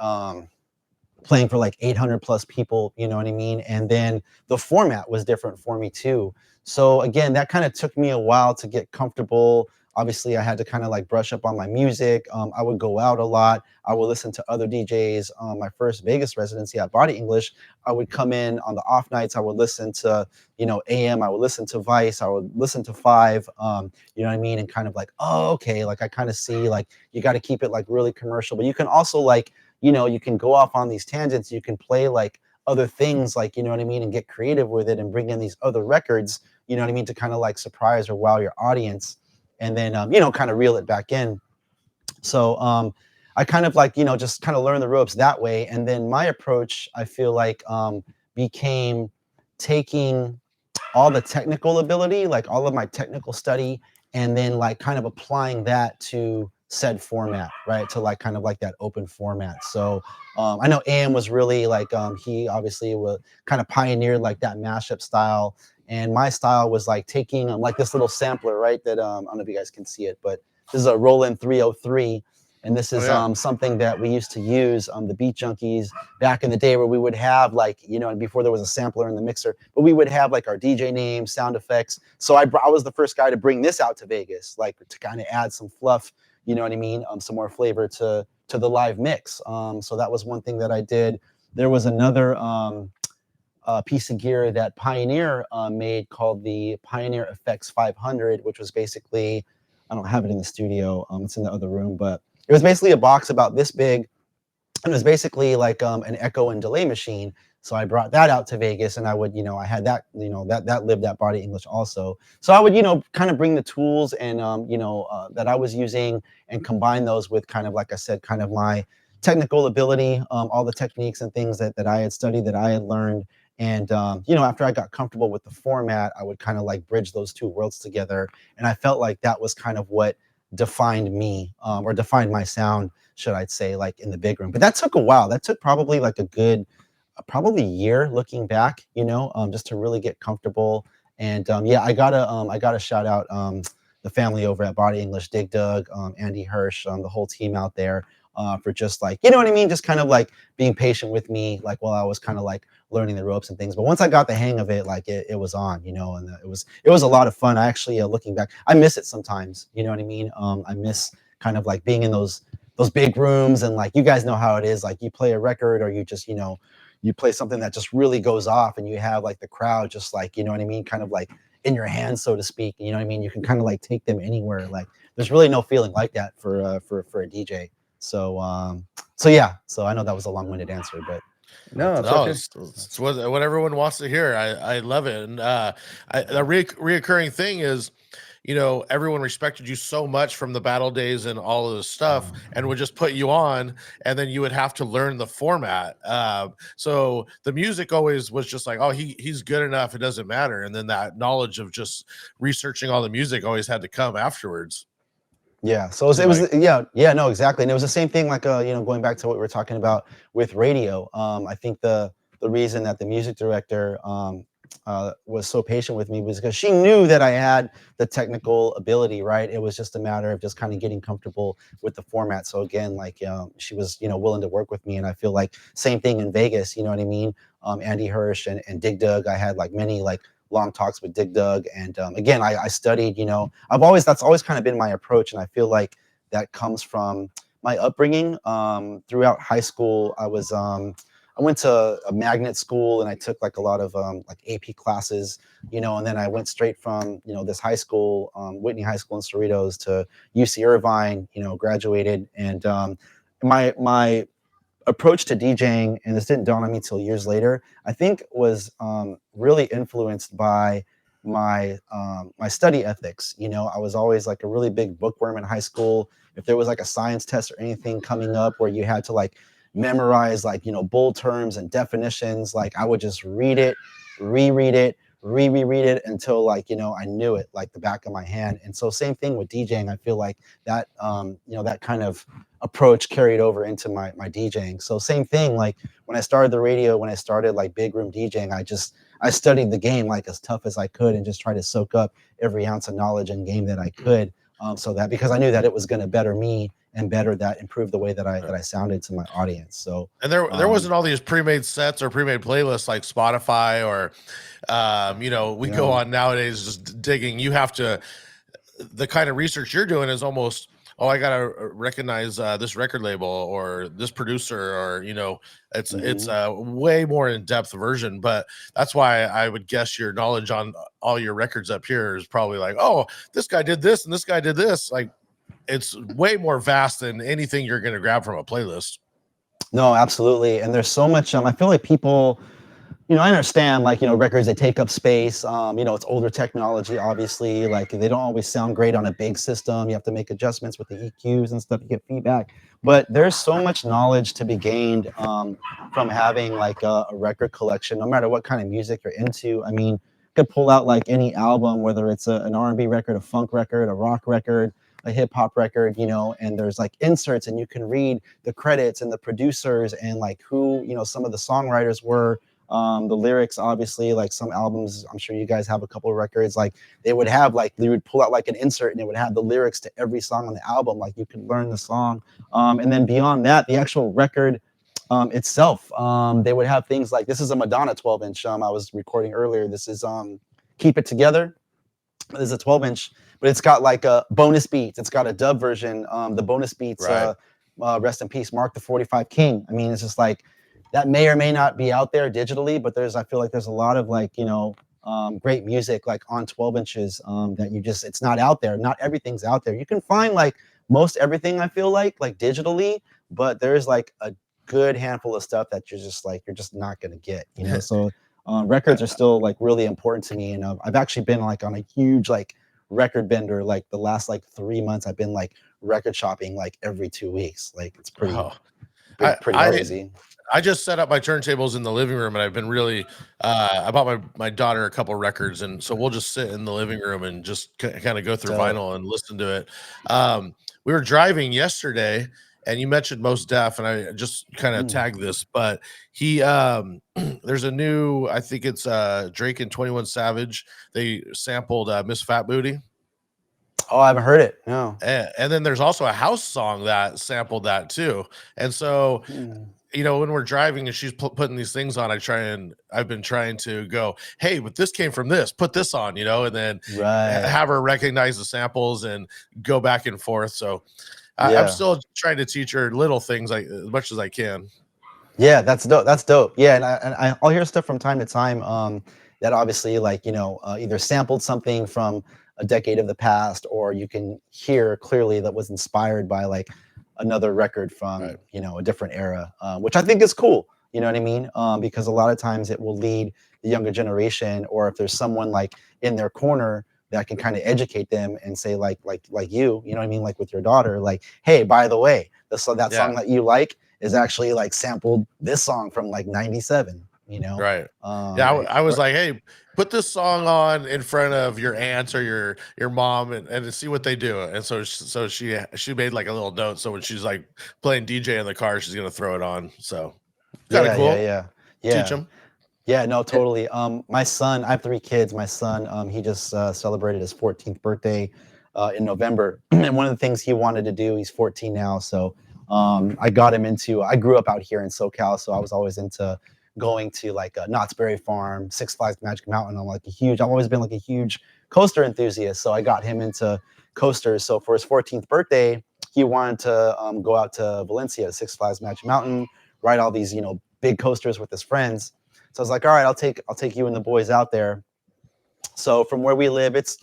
Playing for like 800 plus people, you know what I mean? And then the format was different for me too. So again, that kind of took me a while to get comfortable. Obviously, I had to kind of like brush up on my music. I would go out a lot. I would listen to other DJs. My first Vegas residency at Body English, I would come in on the off nights. I would listen to, you know, AM. I would listen to Vice. I would listen to Five. You know what I mean? And kind of like, oh, okay. Like I kind of see like you got to keep it like really commercial, but you can also like, you know, you can go off on these tangents. You can play like other things, like, you know what I mean, and get creative with it and bring in these other records, you know what I mean, to kind of like surprise or wow your audience. And then, you know, kind of reel it back in. So I kind of like, you know, just kind of learn the ropes that way. And then my approach, I feel like, became taking all the technical ability, like all of my technical study, and then like kind of applying that to said format, right? To like kind of like that open format. So I know AM was really like, he obviously was kind of pioneered like that mashup style. And my style was like taking like this little sampler, right? That I don't know if you guys can see it, but this is a Roland 303. And this is something that we used to use, the Beat Junkies back in the day, where we would have like, you know, before there was a sampler in the mixer, but we would have like our DJ name, sound effects. So I was the first guy to bring this out to Vegas, like to kind of add some fluff, you know what I mean? Some more flavor to the live mix. So that was one thing that I did. There was another piece of gear that Pioneer made called the Pioneer Effects 500, which was basically, I don't have it in the studio, it's in the other room, but it was basically a box about this big, and it was basically like an echo and delay machine. So I brought that out to Vegas, and I would, you know, I had that, you know, that lived at Body English also. So I would, you know, kind of bring the tools and, you know, that I was using and combine those with kind of, like I said, kind of my technical ability, all the techniques and things that I had studied, that I had learned. And, you know, after I got comfortable with the format, I would kind of like bridge those two worlds together. And I felt like that was kind of what defined me, or defined my sound, should I say, like in the big room. But that took a while. That took probably like a good, probably a year looking back, you know, just to really get comfortable. And yeah, I gotta shout out the family over at Body English, Dig Dug, Andy Hirsch, the whole team out there, for just like, you know what I mean, just kind of like being patient with me, like while I was kind of like learning the ropes and things. But once I got the hang of it, like it was on, you know, and it was a lot of fun. I actually, looking back, I miss it sometimes, you know what I mean. I miss kind of like being in those big rooms, and like, you guys know how it is, like you play a record, or you just, you know, you play something that just really goes off, and you have like the crowd just like, you know what I mean, kind of like in your hands, so to speak, you know what I mean. You can kind of like take them anywhere. Like there's really no feeling like that for a DJ. So so yeah, so I know that was a long-winded answer, but No, it's No, okay. it's what everyone wants to hear. I love it. And the reoccurring thing is, you know, everyone respected you so much from the battle days and all of this stuff, and would just put you on, and then you would have to learn the format. So the music always was just like, oh, he's good enough, it doesn't matter. And then that knowledge of just researching all the music always had to come afterwards. yeah, so it was yeah, no, exactly. And it was the same thing, like you know, going back to what we were talking about with radio. I think the reason that the music director was so patient with me was because she knew that I had the technical ability, right? It was just a matter of just kind of getting comfortable with the format. So again, like she was, you know, willing to work with me. And I feel like same thing in Vegas, you know what I mean? Andy Hirsch and Dig Dug, I had like many like long talks with Dig Dug. And again, I studied, you know, that's always kind of been my approach. And I feel like that comes from my upbringing. Throughout high school, I went to a magnet school, and I took like a lot of like AP classes, you know, and then I went straight from, you know, this high school, Whitney High School in Cerritos, to UC Irvine, you know, graduated. And my approach to DJing, and this didn't dawn on me till years later, I think was really influenced by my my study ethics. You know, I was always like a really big bookworm in high school. If there was like a science test or anything coming up where you had to like memorize like, you know, bull terms and definitions, like I would just read it, reread it, reread it until like, you know, I knew it like the back of my hand. And so same thing with DJing. I feel like that you know, that kind of approach carried over into my DJing. So same thing, like when I started the radio, when I started like big room DJing, I studied the game like as tough as I could, and just tried to soak up every ounce of knowledge and game that I could, so that, because I knew that it was going to better me and improve the way that I sounded to my audience. So, and there wasn't all these pre-made sets or pre-made playlists like Spotify or, you know, we go on nowadays just digging. You have to, the kind of research you're doing is almost, oh, I gotta recognize this record label or this producer, or, you know, it's a way more in-depth version. But that's why I would guess your knowledge on all your records up here is probably like, oh, this guy did this and this guy did this. Like, it's way more vast than anything you're going to grab from a playlist. No, absolutely. And there's so much, I feel like people, you know, I understand, like, you know, records, they take up space. You know, it's older technology, obviously, like they don't always sound great on a big system. You have to make adjustments with the EQs and stuff to get feedback. But there's so much knowledge to be gained from having like a record collection, no matter what kind of music you're into. I mean, you could pull out like any album, whether it's an R&B record, a funk record, a rock record, a hip hop record, you know, and there's like inserts, and you can read the credits and the producers and like who, you know, some of the songwriters were The lyrics, obviously, like some albums, I'm sure you guys have a couple of records, like they would have like, they would pull out like an insert and it would have the lyrics to every song on the album. Like you could learn the song. And then beyond that, the actual record itself, they would have things like, this is a Madonna 12-inch I was recording earlier. This is Keep It Together. This is a 12-inch, but it's got like a bonus beats. It's got a dub version. The bonus beats, Right. rest in peace, Mark the 45 King. I mean, it's just like, that may or may not be out there digitally, but I feel like there's a lot of like, great music like on 12 inches that it's not out there. Not everything's out there. You can find like most everything, I feel like digitally, but there's like a good handful of stuff that you're just not going to get, So records are still like really important to me. And I've actually been like on a huge like record bender, like the last like 3 months, I've been like record shopping like every 2 weeks. Like it's pretty, pretty crazy. I just set up my turntables in the living room, and I've been really. I bought my daughter a couple records, and so we'll just sit in the living room and just kind of go through vinyl and listen to it. We were driving yesterday, and you mentioned Mos Def, and I just kind of tagged this, but he there's a new, I think it's Drake and 21 Savage. They sampled Miss Fat Booty. Oh, I haven't heard it. No. And then there's also a house song that sampled that too, and so. When we're driving and she's putting these things on, I've been trying to go, hey, but this came from this, put this on, and then have her recognize the samples and go back and forth. So I'm still trying to teach her little things like as much as I can. Yeah, that's dope. That's dope. Yeah. And I'll hear stuff from time to time that obviously like, either sampled something from a decade of the past, or you can hear clearly that was inspired by like another record from a different era, which I think is cool. You know what I mean? Because a lot of times it will lead the younger generation, or if there's someone like in their corner that can kind of educate them and say like you know what I mean, like with your daughter, like, hey, by the way, that song that you like is actually like sampled this song from like 97. Right. I was like, hey, put this song on in front of your aunts or your mom and see what they do. And so she made like a little note. So when she's like playing DJ in the car, she's going to throw it on. So kind of cool. Yeah. Teach them. Yeah, no, totally. My son, I have 3 kids. My son, he just celebrated his 14th birthday in November. And one of the things he wanted to do, he's 14 now. So I got him I grew up out here in SoCal. So I was always into going to like Knott's Berry Farm, Six Flags Magic Mountain. I've always been like a huge coaster enthusiast. So I got him into coasters. So for his 14th birthday, he wanted to go out to Valencia, Six Flags Magic Mountain, ride all these, big coasters with his friends. So I was like, all right, I'll take you and the boys out there. So from where we live, it's,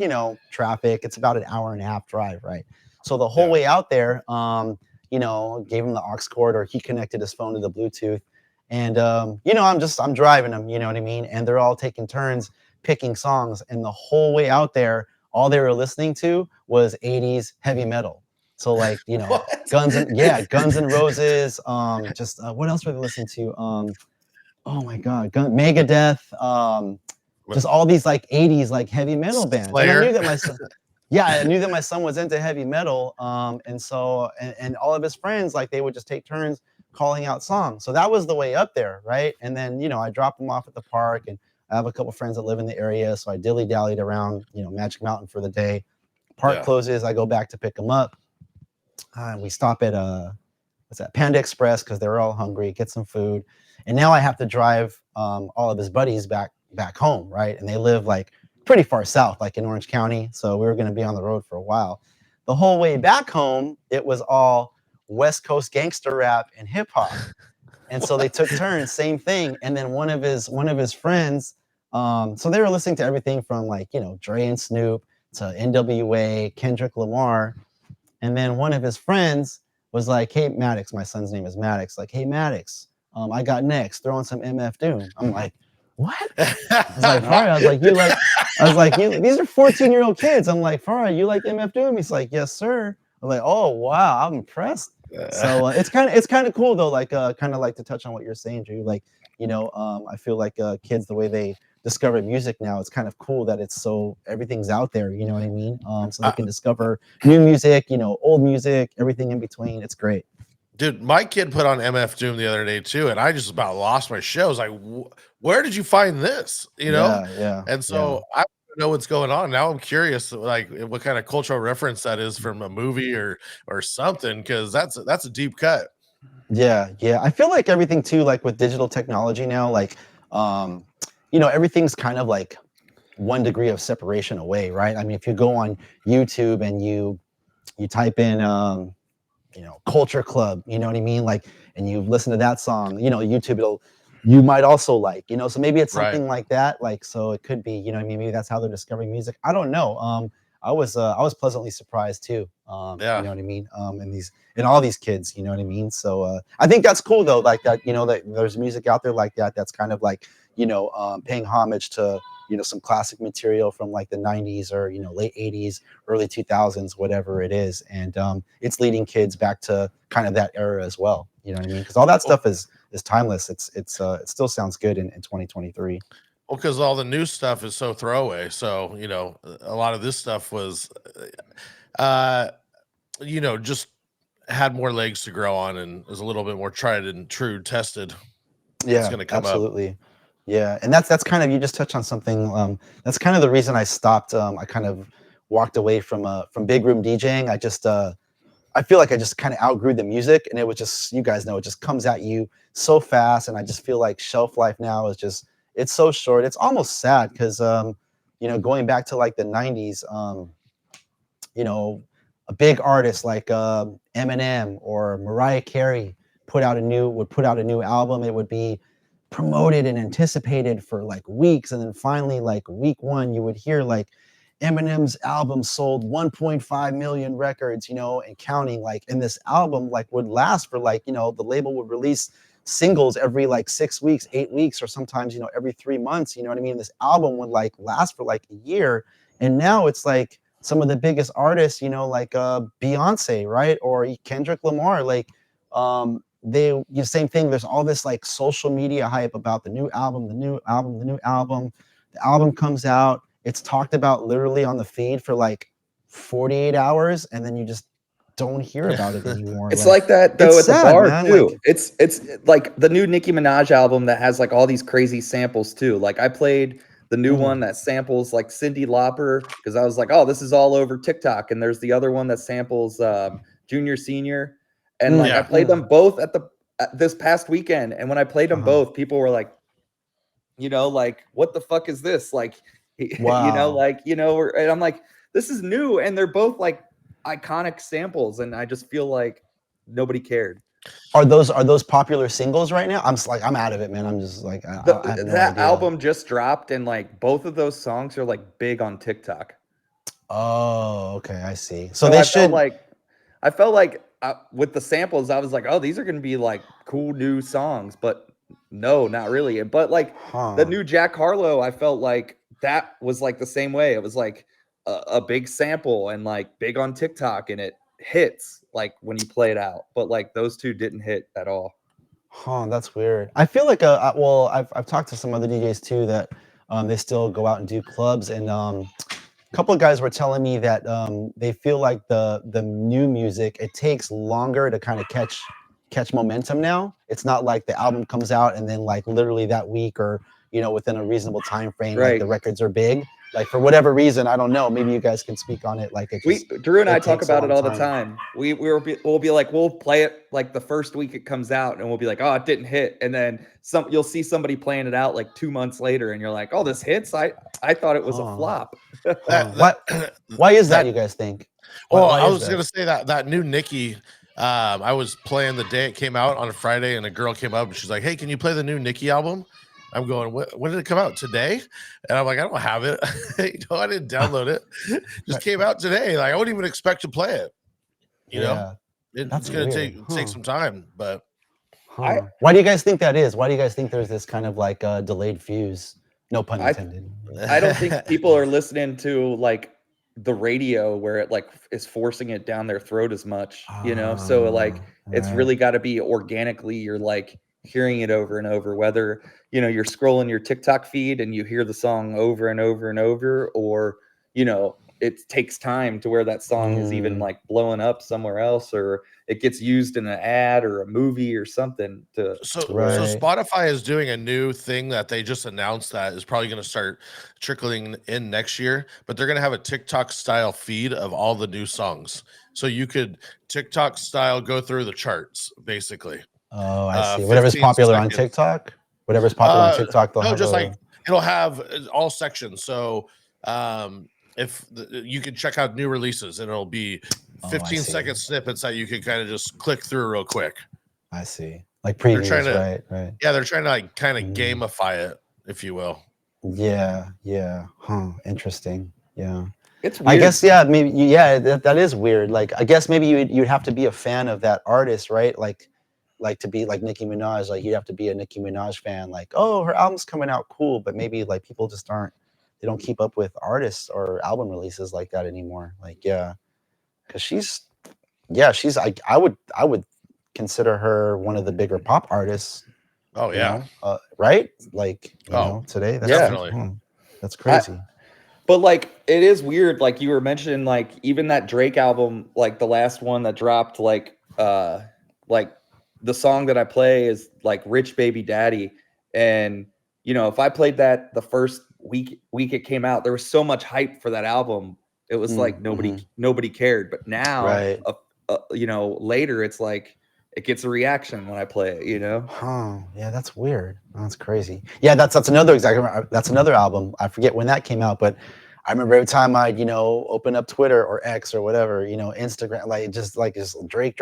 traffic, it's about an hour and a half drive, right? So the whole way out there, gave him the aux cord, or he connected his phone to the Bluetooth. And, I'm driving them, you know what I mean? And they're all taking turns picking songs. And the whole way out there, all they were listening to was 80s heavy metal. So like, Guns N' Roses. What else were they listening to? Oh my God, Megadeth. Just all these like 80s like heavy metal bands. And I knew that my son was into heavy metal. And so all of his friends, like they would just take turns calling out songs. So that was the way up there, right? And then, I dropped them off at the park, and I have a couple friends that live in the area. So I dilly-dallied around, Magic Mountain for the day. Park closes, I go back to pick them up. We stop at Panda Express, because they're all hungry, get some food. And now I have to drive all of his buddies back home, right? And they live like pretty far south, like in Orange County. So we were going to be on the road for a while. The whole way back home, it was all West Coast gangster rap and hip hop. And so they took turns, same thing. And then one of his friends, so they were listening to everything from like, Dre and Snoop to NWA, Kendrick Lamar. And then one of his friends was like, hey, Maddox, my son's name is Maddox. Like, hey, Maddox, I got next, throw in some MF Doom. I'm like, what? I was like, Farah, these are 14-year-old kids. I'm like, Farah, you like MF Doom? He's like, yes, sir. I'm like, oh, wow, I'm impressed. So it's kind of cool though, like kind of like to touch on what you're saying, Drew. Like, I feel like kids, the way they discover music now, it's kind of cool that everything's out there, you know what I mean? So they can discover new music, old music, everything in between. It's great. Dude, my kid put on MF Doom the other day too, and I just about lost my show. I was like, where did you find this? You know? Yeah. And so I don't know what's going on. Now I'm curious, like what kind of cultural reference that is from a movie or something, because that's a deep cut. Yeah. I feel like everything too, like with digital technology now, like everything's kind of like one degree of separation away, right? I mean, if you go on YouTube and you type in culture club, you know what I mean, like, and you listen to that song, YouTube, you might also like, so maybe it's Right. something like that, like, so it could be, what I mean, maybe that's how they're discovering music. I don't know. I was pleasantly surprised too, Yeah. you know what I mean, in all these kids, you know what I mean. So I think that's cool though, like that, that there's music out there like that, that's kind of like, paying homage to some classic material from like the 90s or late 80s, early 2000s, whatever it is, and it's leading kids back to kind of that era as well, you know what I mean, because all that stuff is timeless. It still sounds good in 2023. Well, because all the new stuff is so throwaway. So, a lot of this stuff was just had more legs to grow on and is a little bit more tried and true, tested. Yeah, Going to come absolutely. up. Yeah, and that's kind of, you just touched on something. That's kind of the reason I stopped. I kind of walked away from big room DJing. I feel like I just kind of outgrew the music, and it was just, you guys know, it just comes at you so fast, and I just feel like shelf life now is just, it's so short. It's almost sad because going back to like the 90s, a big artist like Eminem or Mariah Carey would put out a new album. It would be promoted and anticipated for like weeks, and then finally, like week one, you would hear like Eminem's album sold 1.5 million records, and counting. Like, and this album like would last for like, the label would release singles every like 6 weeks, 8 weeks, or sometimes every 3 months. You know what I mean? This album would like last for like a year, and now it's like some of the biggest artists, like Beyonce, right, or Kendrick Lamar, like same thing. There's all this like social media hype about the new album. The album comes out. It's talked about literally on the feed for like 48 hours, and then you just don't hear about it anymore. It's like that though at the sad, bar man. too. Like, It's like the new Nicki Minaj album that has like all these crazy samples too. Like I played the new one that samples like Cyndi Lauper because I was like, oh, this is all over TikTok. And there's the other one that samples Junior Senior. And like I played them both at this past weekend. And when I played them both, people were like, like, what the fuck is this? Like, wow. And I'm like, this is new. And they're both like iconic samples. And I just feel like nobody cared. Are those popular singles right now? I'm out of it, man. I'm just like, I have no that idea. album just dropped, and like both of those songs are like big on TikTok. Oh, okay, I see. So they should. I felt like with the samples, I was like, oh, these are going to be like cool new songs, but no, not really. But like the new Jack Harlow, I felt like that was like the same way. It was like a big sample and like big on TikTok, and it hits like when you play it out. But like those two didn't hit at all. That's weird. I feel like I've talked to some other DJs too that they still go out and do clubs, and a couple of guys were telling me that they feel like the new music, it takes longer to kind of catch momentum now. It's not like the album comes out and then like literally that week or within a reasonable time frame, like the records are big. Like for whatever reason, I don't know. Maybe you guys can speak on it. Like Drew and I talk about it all the time. We'll be like, we'll play it like the first week it comes out, and we'll be like, oh, it didn't hit, and then you'll see somebody playing it out like 2 months later, and you're like, oh, this hits. I thought it was a flop. Why is that, you guys think? Well, I was gonna say that new Nicki. I was playing the day it came out on a Friday, and a girl came up and she's like, "Hey, can you play the new Nicki album?" I'm going, when did it come out? Today? And I'm like, I don't have it. I didn't download it. Just came out today. Like I wouldn't even expect to play it. It's gonna take some time, but why do you guys think that is? Why do you guys think there's this kind of like delayed fuse? No pun intended. I don't think people are listening to like the radio where it like is forcing it down their throat as much, so like it's really got to be organically, you're like hearing it over and over, whether you're scrolling your TikTok feed and you hear the song over and over and over, or it takes time to where that song is even like blowing up somewhere else, or it gets used in an ad or a movie or something. So Right. Spotify is doing a new thing that they just announced that is probably going to start trickling in next year, but they're going to have a TikTok style feed of all the new songs. So you could TikTok style go through the charts basically. Oh, I see. Whatever's popular on TikTok. Whatever's popular on TikTok, they'll no, have just like it'll have all sections. So you can check out new releases and it'll be 15-second snippets that you can kind of just click through real quick. I see. Like previews, right. Yeah, they're trying to like kind of gamify it, if you will. Yeah. Huh. Interesting. Yeah. It's weird. I guess, maybe, that is weird. Like, I guess maybe you'd have to be a fan of that artist, right? Like to be like Nicki Minaj, like you'd have to be a Nicki Minaj fan. Like, oh, her album's coming out, cool. But maybe like people just they don't keep up with artists or album releases like that anymore. Like, yeah, because I would consider her one of the bigger pop artists. Oh yeah, right? Like, you know, today. That's definitely. That's crazy. But like, it is weird. Like you were mentioning, like even that Drake album, like the last one that dropped, like the song that I play is like Rich Baby Daddy. And, you know, if I played that the first week it came out, there was so much hype for that album. It was like nobody cared. But now, you know, later it's like it gets a reaction when I play it, you know? Oh, yeah, that's weird. That's crazy. Yeah, that's another that's another album. I forget when that came out, but I remember every time I'd, you know, open up Twitter or X or whatever, you know, Instagram, like just Drake.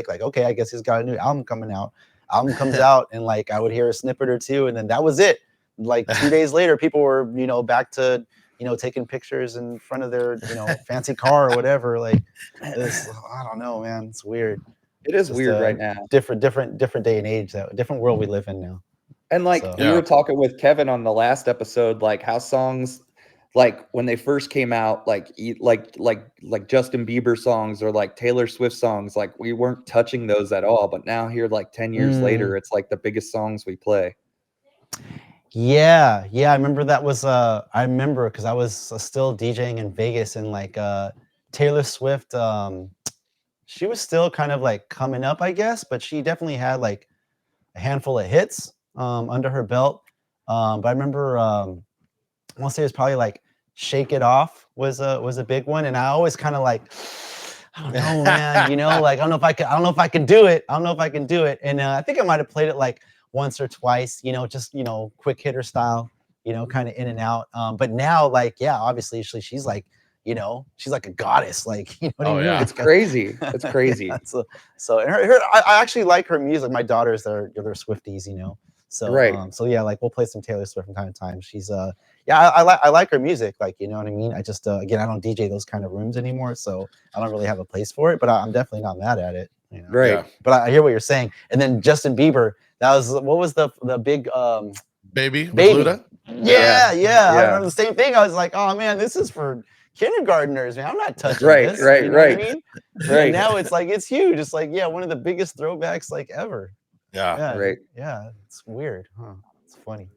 Like, okay, I guess he's got a new album coming out. Album comes out, and like I would hear a snippet or two, and then that was it. Like 2 days later, people were, you know, back to, you know, taking pictures in front of their, you know, fancy car or whatever. Like, I don't know, man. It's weird. It is weird right now. Different day and age, different world we live in now. And like we were talking with Kevin on the last episode, like how songs, like when they first came out, like Justin Bieber songs or like Taylor Swift songs, like we weren't touching those at all. But now here, like 10 years later, it's like the biggest songs we play. Yeah. I remember that was I remember because I was still DJing in Vegas, and like Taylor Swift, she was still kind of like coming up, I guess, but she definitely had like a handful of hits under her belt. But I remember I want to say it was probably like Shake It Off was a big one, and I always kind of like, I don't know, man, you know, like I don't know if I can do it. And I think I might have played it like once or twice, you know, just, you know, quick hitter style, you know, kind of in and out. But now, like, yeah, obviously she's like, you know, she's like a goddess, like, you know what I mean? Yeah. It's crazy. It's crazy. Yeah, so I actually like her music. My daughters, they're Swifties, you know. So so yeah, like we'll play some Taylor Swift from time to time. She's I like her music, like, you know what I mean. I just again, I don't DJ those kind of rooms anymore, so I don't really have a place for it. But I'm definitely not mad at it, you know? Right. Yeah. But I hear what you're saying. And then Justin Bieber, what was the big Baby? Yeah. I remember the same thing. I was like, oh man, this is for kindergartners, man. I'm not touching this. Right. You know what I mean? Right. Now it's like it's huge. It's like, yeah, one of the biggest throwbacks like ever. Yeah. Right. Yeah. It's weird, huh? It's funny.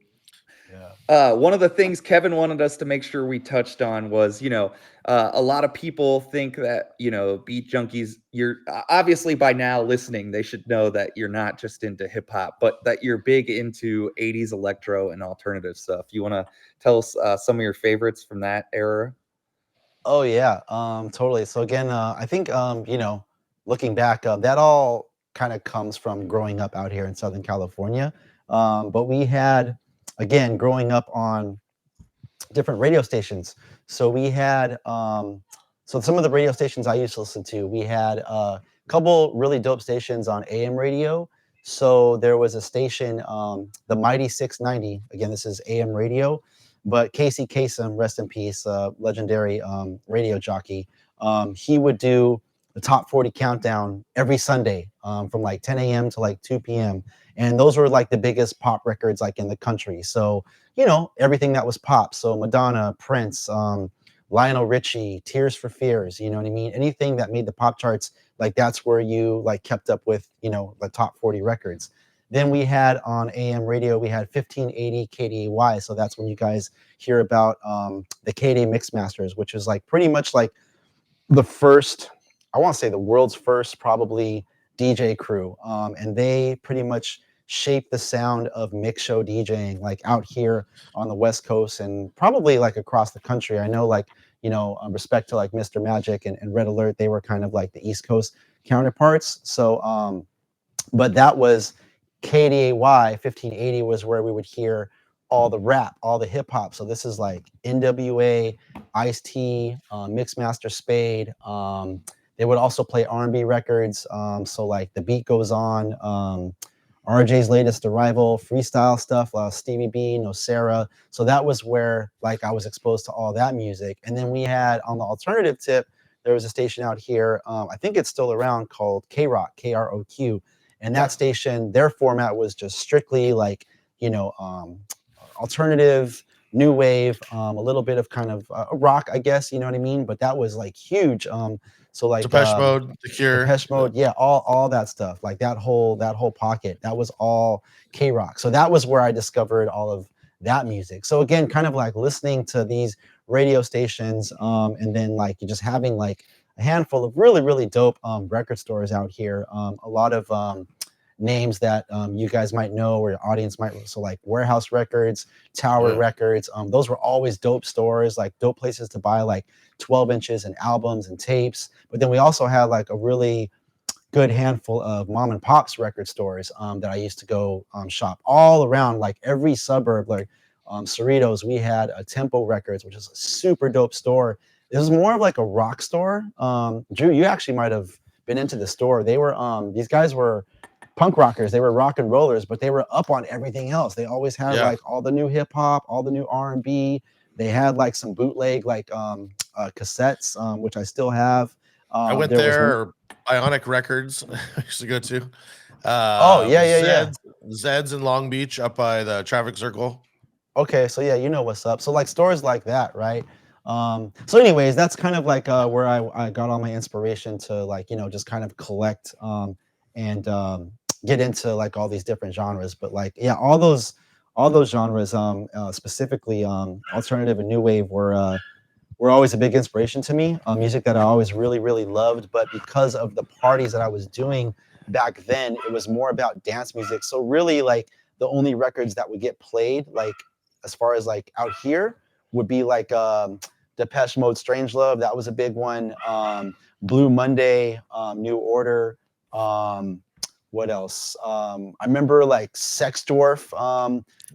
Yeah. One of the things Kevin wanted us to make sure we touched on was, you know, a lot of people think that, you know, beat junkies, you're obviously by now listening, they should know that you're not just into hip hop, but that you're big into 80s electro and alternative stuff. You want to tell us some of your favorites from that era? Oh yeah, totally. So again, I think you know, looking back, that all kind of comes from growing up out here in Southern California. But we had, again, growing up on different radio stations. So we had, so some of the radio stations I used to listen to, we had a couple really dope stations on AM radio. So there was a station, the Mighty 690. Again, this is AM radio. But Casey Kasem, rest in peace, legendary radio jockey, he would do the top 40 countdown every Sunday from like 10 a.m. to like 2 p.m. And those were like the biggest pop records like in the country. So, you know, everything that was pop. So Madonna, Prince, Lionel Richie, Tears for Fears, you know what I mean? Anything that made the pop charts, like that's where you like kept up with, you know, the top 40 records. Then we had on AM radio, we had 1580 KDAY. So that's when you guys hear about the KDA Mixmasters, which is like pretty much like the first, I want to say the world's first probably DJ crew. And they pretty much shaped the sound of mix show DJing like out here on the West Coast and probably like across the country. I know like, you know, respect to like Mr. Magic and Red Alert, they were kind of like the East Coast counterparts. So, but that was KDAY 1580 was where we would hear all the rap, all the hip hop. So this is like NWA, Ice-T, Mixmaster Spade. They would also play R&B records. So like The Beat Goes On, RJ's Latest Arrival, freestyle stuff, Stevie B, Nocera. So that was where like I was exposed to all that music. And then we had on the alternative tip, there was a station out here. I think it's still around called K-Rock, KROQ. And that station, their format was just strictly like, you know, alternative, new wave, a little bit of kind of rock, I guess, you know what I mean? But that was like huge. So like Depeche Mode, The Cure, Depeche Mode, yeah, all that stuff, like that whole pocket, that was all K-Rock. So that was where I discovered all of that music. So again, kind of like listening to these radio stations, and then like just having like a handful of really, really dope record stores out here. A lot of names that you guys might know or your audience might. So like Warehouse Records, Tower Records. Those were always dope stores, like dope places to buy like 12 inches and albums and tapes. But then we also had like a really good handful of mom and pops record stores that I used to go shop all around, like every suburb, like Cerritos. We had a Tempo Records, which is a super dope store. It was more of like a rock store. Drew, you actually might have been into the store. They were these guys were punk rockers. They were rock and rollers, but they were up on everything else. They always had like all the new hip hop, all the new R&B. They had like some bootleg like cassettes, which I still have. I went there. Ionic Records I used to go to. Zed's in Long Beach up by the traffic circle. Okay, so yeah, you know what's up. So like stores like that, right? So anyways, that's kind of like where I got all my inspiration to like, you know, just kind of collect and get into like all these different genres. But like, yeah, all those genres, specifically alternative and new wave were always a big inspiration to me. Music that I always really, really loved. But because of the parties that I was doing back then, it was more about dance music. So really like the only records that would get played, like as far as like out here, would be like Depeche Mode, Strange Love. That was a big one. Blue Monday, New Order. What else? I remember like Sex Dwarf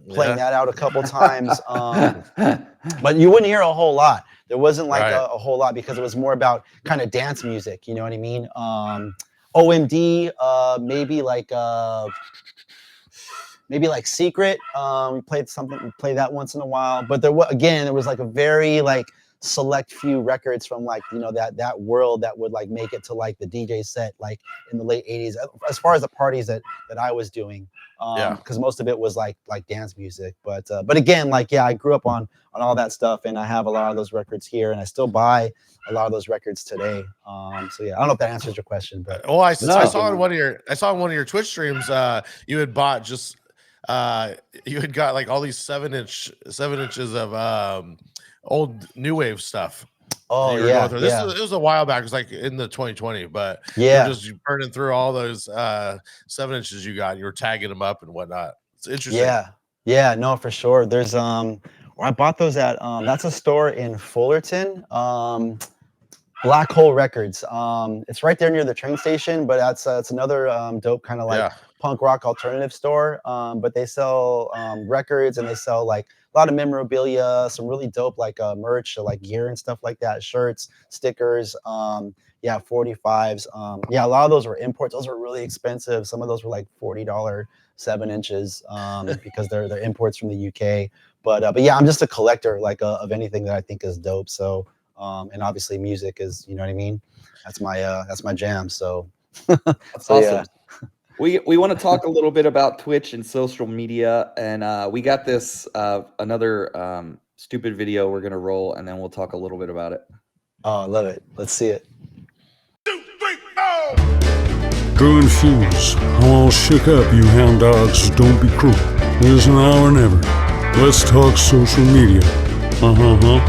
playing that out a couple times. But you wouldn't hear a whole lot. There wasn't like a whole lot because it was more about kind of dance music. You know what I mean? OMD, maybe like Secret. We played that once in a while. But there was like a very like select few records from like, you know, that world that would like make it to like the DJ set like in the late 80s as far as the parties that I was doing, because most of it was like dance music. But again, like, yeah, I grew up on all that stuff, and I have a lot of those records here, and I still buy a lot of those records today. So yeah, I don't know if that answers your question, but I saw on one of your Twitch streams you had bought just you had got like all these 7 inches of old new wave stuff. Oh yeah, it was a while back. It was like in the 2020, but yeah, you're just burning through all those 7 inches you got. You were tagging them up and whatnot. It's interesting. Yeah, no, for sure. There's I bought those at that's a store in Fullerton, Black Hole Records. It's right there near the train station, but it's another dope kind of like punk rock alternative store. But they sell records, and they sell like a lot of memorabilia, some really dope like merch, like gear and stuff like that, shirts, stickers, 45s. A lot of those were imports. Those were really expensive. Some of those were like $40 7 inches because they're imports from the UK. But yeah, I'm just a collector like of anything that I think is dope. So and obviously music is, you know what I mean? That's my jam. So that's awesome. Yeah. We want to talk a little bit about Twitch and social media, and we got this another stupid video we're gonna roll, and then we'll talk a little bit about it. Oh, I love it. Let's see it. 2, 3, 4. Drew and Fuse, I'm all shook up, you hound dogs. Don't be cruel. It is now or never. Let's talk social media. Oh man.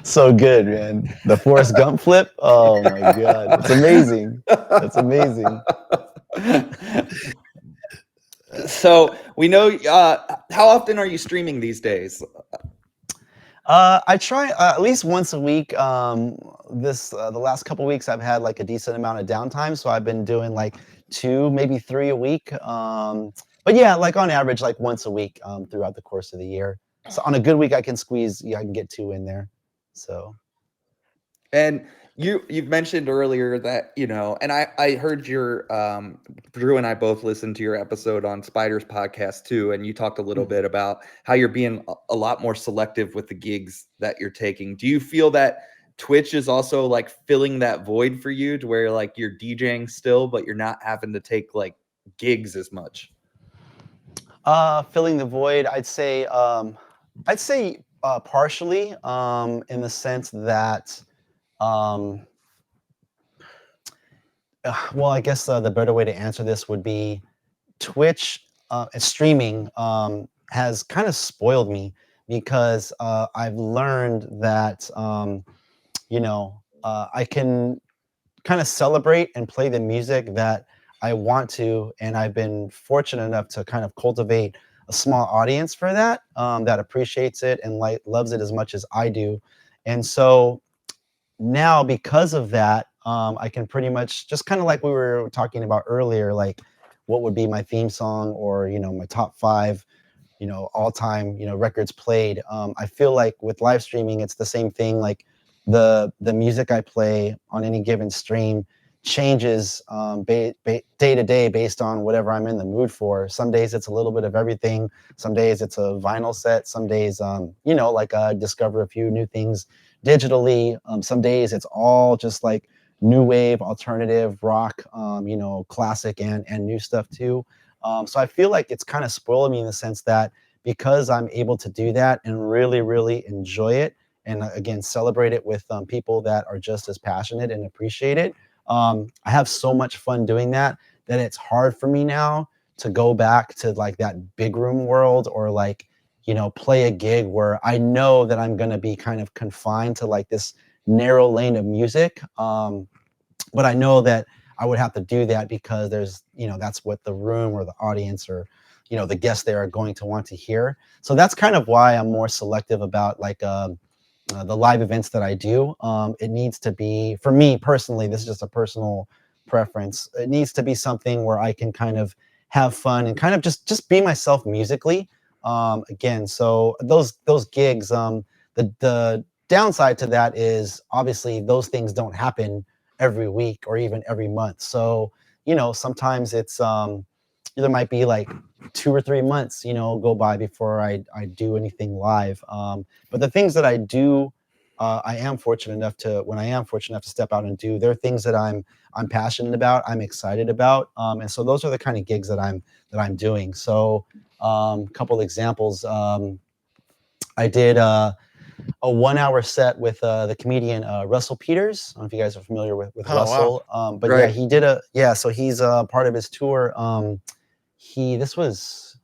So good, man. The Forrest Gump flip. Oh my god, it's amazing. That's amazing. So we know. How often are you streaming these days? I try at least once a week. The last couple weeks I've had like a decent amount of downtime, so I've been doing like 2, maybe 3 a week. But yeah, like on average, like once a week throughout the course of the year. So on a good week, I can squeeze. Yeah, I can get 2 in there. So. And you've mentioned earlier that, and I heard your Drew and I both listened to your episode on Spider's podcast too, and you talked a little bit about how you're being a lot more selective with the gigs that you're taking. Do you feel that Twitch is also like filling that void for you, to where like you're DJing still, but you're not having to take like gigs as much? Filling the void, I'd say partially, in the sense that, well, I guess the better way to answer this would be Twitch and streaming has kind of spoiled me, because I've learned that I can kind of celebrate and play the music that I want to, and I've been fortunate enough to kind of cultivate a small audience for that, that appreciates it and loves it as much as I do. And so now, because of that, I can pretty much, just kind of like we were talking about earlier, like what would be my theme song, or my top 5 all time records played. I feel like with live streaming it's the same thing. Like the music I play on any given stream changes day to day based on whatever I'm in the mood for. Some days it's a little bit of everything. Some days it's a vinyl set. Some days like discover a few new things digitally. Some days it's all just like new wave, alternative rock, classic and new stuff too. So I feel like it's kind of spoiling me in the sense that, because I'm able to do that and really, really enjoy it, and again, celebrate it with people that are just as passionate and appreciate it. I have so much fun doing that it's hard for me now to go back to like that big room world, or like, play a gig where I know that I'm going to be kind of confined to like this narrow lane of music. But I know that I would have to do that because there's, that's what the room or the audience or, the guests there are going to want to hear. So that's kind of why I'm more selective about like the live events that I do. It needs to be, for me personally, this is just a personal preference. It needs to be something where I can kind of have fun and kind of just be myself musically. Again, so those gigs, the downside to that is obviously those things don't happen every week or even every month. So, sometimes it's there might be like 2 or 3 months, go by before I do anything live. But the things that I do, I am fortunate enough to step out and do, they're things that I'm passionate about, I'm excited about. And so those are the kind of gigs that I'm doing. So a couple examples. I did a 1-hour set with the comedian Russell Peters. I don't know if you guys are familiar with Russell. Wow. But Right. yeah, so he's part of his tour. This was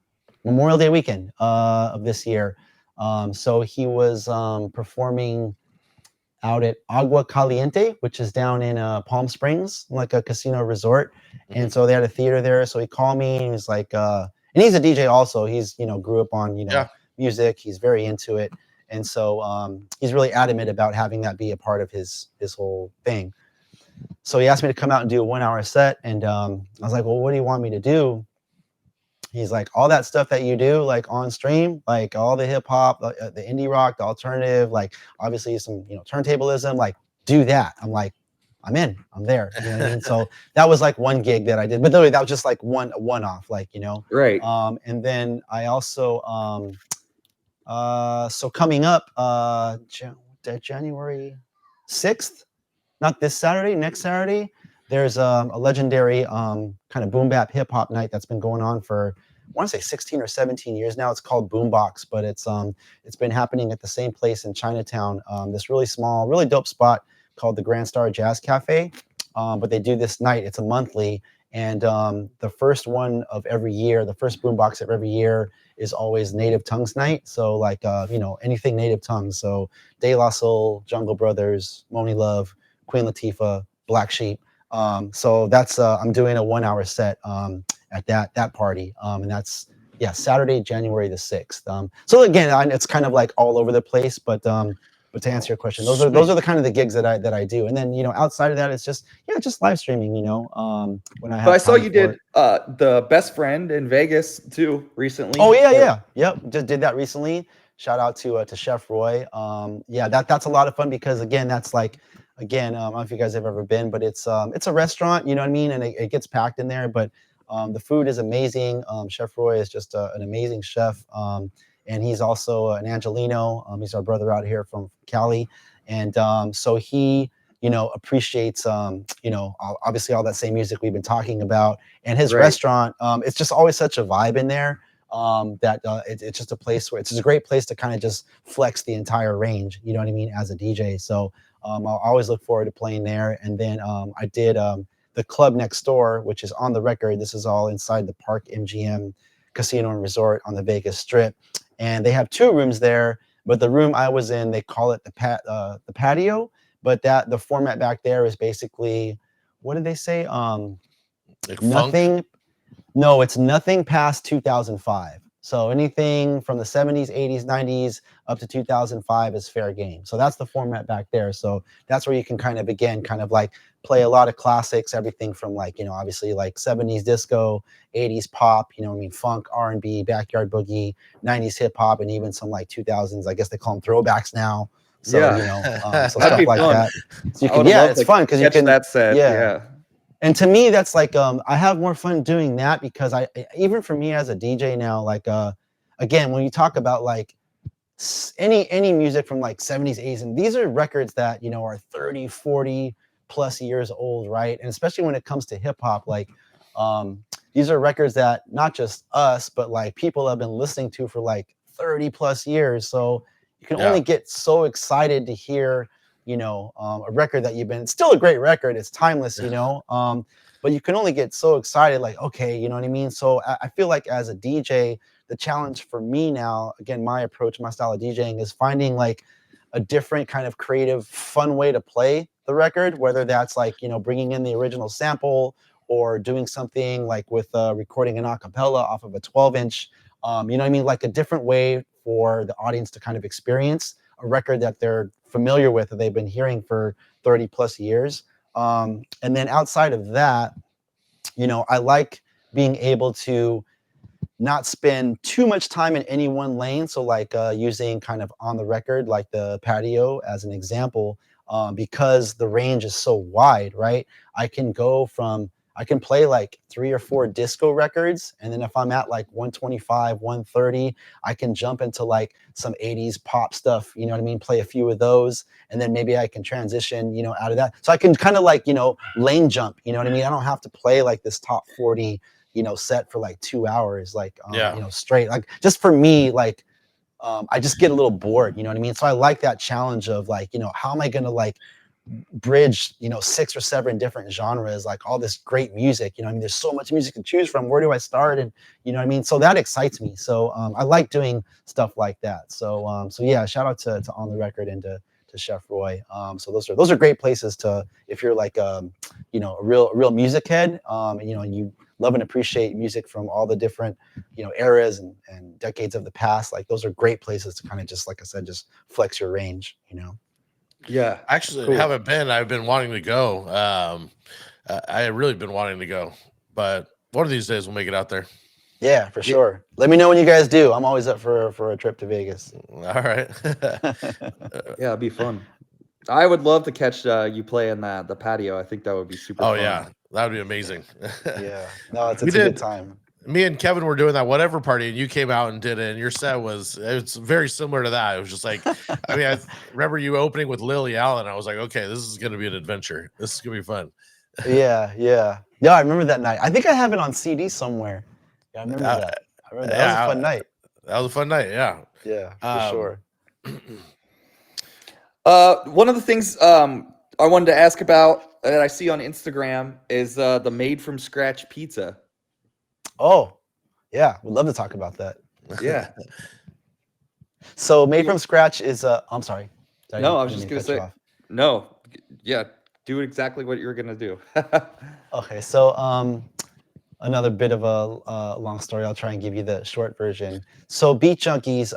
Memorial Day weekend of this year. So he was performing out at Agua Caliente, which is down in Palm Springs, like a casino resort. And so they had a theater there. So he called me and he's like, and he's a DJ also. He's, grew up on, music. He's very into it. And so he's really adamant about having that be a part of his whole thing. So he asked me to come out and do a 1-hour set. And I was like, well, what do you want me to do? He's like, all that stuff that you do, like on stream, like all the hip hop, the indie rock, the alternative, like obviously some, turntablism, like do that. I'm like, I'm in, I'm there. You know what I mean? So that was like one gig that I did, but that was just like one off, like, Right. And then I also, so coming up, January 6th, not this Saturday, next Saturday, there's a legendary kind of boom bap hip hop night that's been going on for, I want to say 16 or 17 years now. It's called Boombox, but it's been happening at the same place in Chinatown. This really small, really dope spot called the Grand Star Jazz Cafe. But they do this night. It's a monthly, and the first one of every year, the first Boombox of every year is always Native Tongues Night. So like anything Native Tongues. So De La Soul, Jungle Brothers, Moni Love, Queen Latifah, Black Sheep. So that's I'm doing a 1-hour set at that party, and that's Saturday, January the 6th. So again, it's kind of like all over the place, but to answer your question, those are the kind of the gigs that I do, and then outside of that, it's just live streaming. When I have. But I saw time you for did it. the Best Friend in Vegas too recently. Oh yeah. Yep, just did that recently. Shout out to Chef Roy. That's a lot of fun because again, that's like. Again, I don't know if you guys have ever been, but it's a restaurant, you know what I mean? And it gets packed in there, but the food is amazing. Chef Roy is just an amazing chef. And he's also an Angelino. He's our brother out here from Cali. And so he, appreciates, obviously all that same music we've been talking about. And his restaurant, it's just always such a vibe in there that it's just a place where it's just a great place to kind of just flex the entire range, you know what I mean, as a DJ. So I'll always look forward to playing there. And then I did the club next door, which is On the Record. This is all inside the Park MGM Casino and Resort on the Vegas Strip. And they have 2 rooms there, but the room I was in, they call it the patio. But the format back there is basically, what did they say? Like nothing. funk? No, it's nothing past 2005. So anything from the 70s, 80s, 90s up to 2005 is fair game. So that's the format back there. So that's where you can kind of like play a lot of classics, everything from like, obviously like 70s disco, 80s pop, funk, R&B, backyard boogie, 90s hip hop, and even some like 2000s, I guess they call them throwbacks now. So, so stuff like fun. that. So you can, it's fun because you can that set. Yeah. And to me, that's like I have more fun doing that because even for me as a DJ now, like again, when you talk about like any music from like 70s, 80s, and these are records that are 30, 40 plus years old, right? And especially when it comes to hip hop, like these are records that not just us, but like people have been listening to for like 30 plus years. So you can only get so excited to hear a record that it's still a great record. It's timeless, but you can only get so excited, like, okay, you know what I mean? So I feel like as a DJ, the challenge for me now, again, my approach, my style of DJing is finding like a different kind of creative, fun way to play the record, whether that's like, bringing in the original sample or doing something like with recording an acapella off of a 12-inch, you know what I mean? Like a different way for the audience to kind of experience a record that they're familiar with, that they've been hearing for 30 plus years. And then outside of that, I like being able to not spend too much time in any one lane. So like using kind of On the Record, like the patio as an example, because the range is so wide, right? I can play like 3 or 4 disco records. And then if I'm at like 125, 130, I can jump into like some 80s pop stuff, you know what I mean? Play a few of those. And then maybe I can transition, out of that. So I can kind of like, lane jump, you know what I mean? I don't have to play like this top 40, set for like 2 hours, like, straight. Like just for me, like, I just get a little bored, you know what I mean? So I like that challenge of like, how am I going to like bridge 6 or 7 different genres, like all this great music, I mean, there's so much music to choose from. Where do I start? And you know what I mean? So that excites me. So I like doing stuff like that. So yeah, shout out to On the Record and to Chef Roy. So those are great places to, if you're like a real music head, and you love and appreciate music from all the different eras and decades of the past. Like those are great places to kind of just, like I said, just flex your range. Yeah, Actually, cool. haven't been. I've been wanting to go. I have really been wanting to go, but one of these days we'll make it out there. Yeah, for sure. Let me know when you guys do. I'm always up for a trip to Vegas. All right. Yeah, it'd be fun. I would love to catch you play in the patio. I think that would be super fun. Yeah, that would be amazing. Yeah, no, it's a good time. me and Kevin were doing that whatever party, and you came out and did it. And your set it's very similar to that. It was just like, I mean, I remember you opening with Lily Allen. I was like, okay, this is gonna be an adventure. This is gonna be fun. Yeah. I remember that night. I think I have it on CD somewhere. Yeah, I remember that. That was a fun night. That was a fun night. Yeah. Yeah, for sure. One of the things I wanted to ask about that I see on Instagram is the made from scratch pizza. Oh, yeah, we'd love to talk about that. Yeah. So made from scratch is I'm sorry. No, I was just gonna say no. Yeah, do exactly what you're gonna do. Okay, so another bit of a long story. I'll try and give you the short version. So Beat Junkies,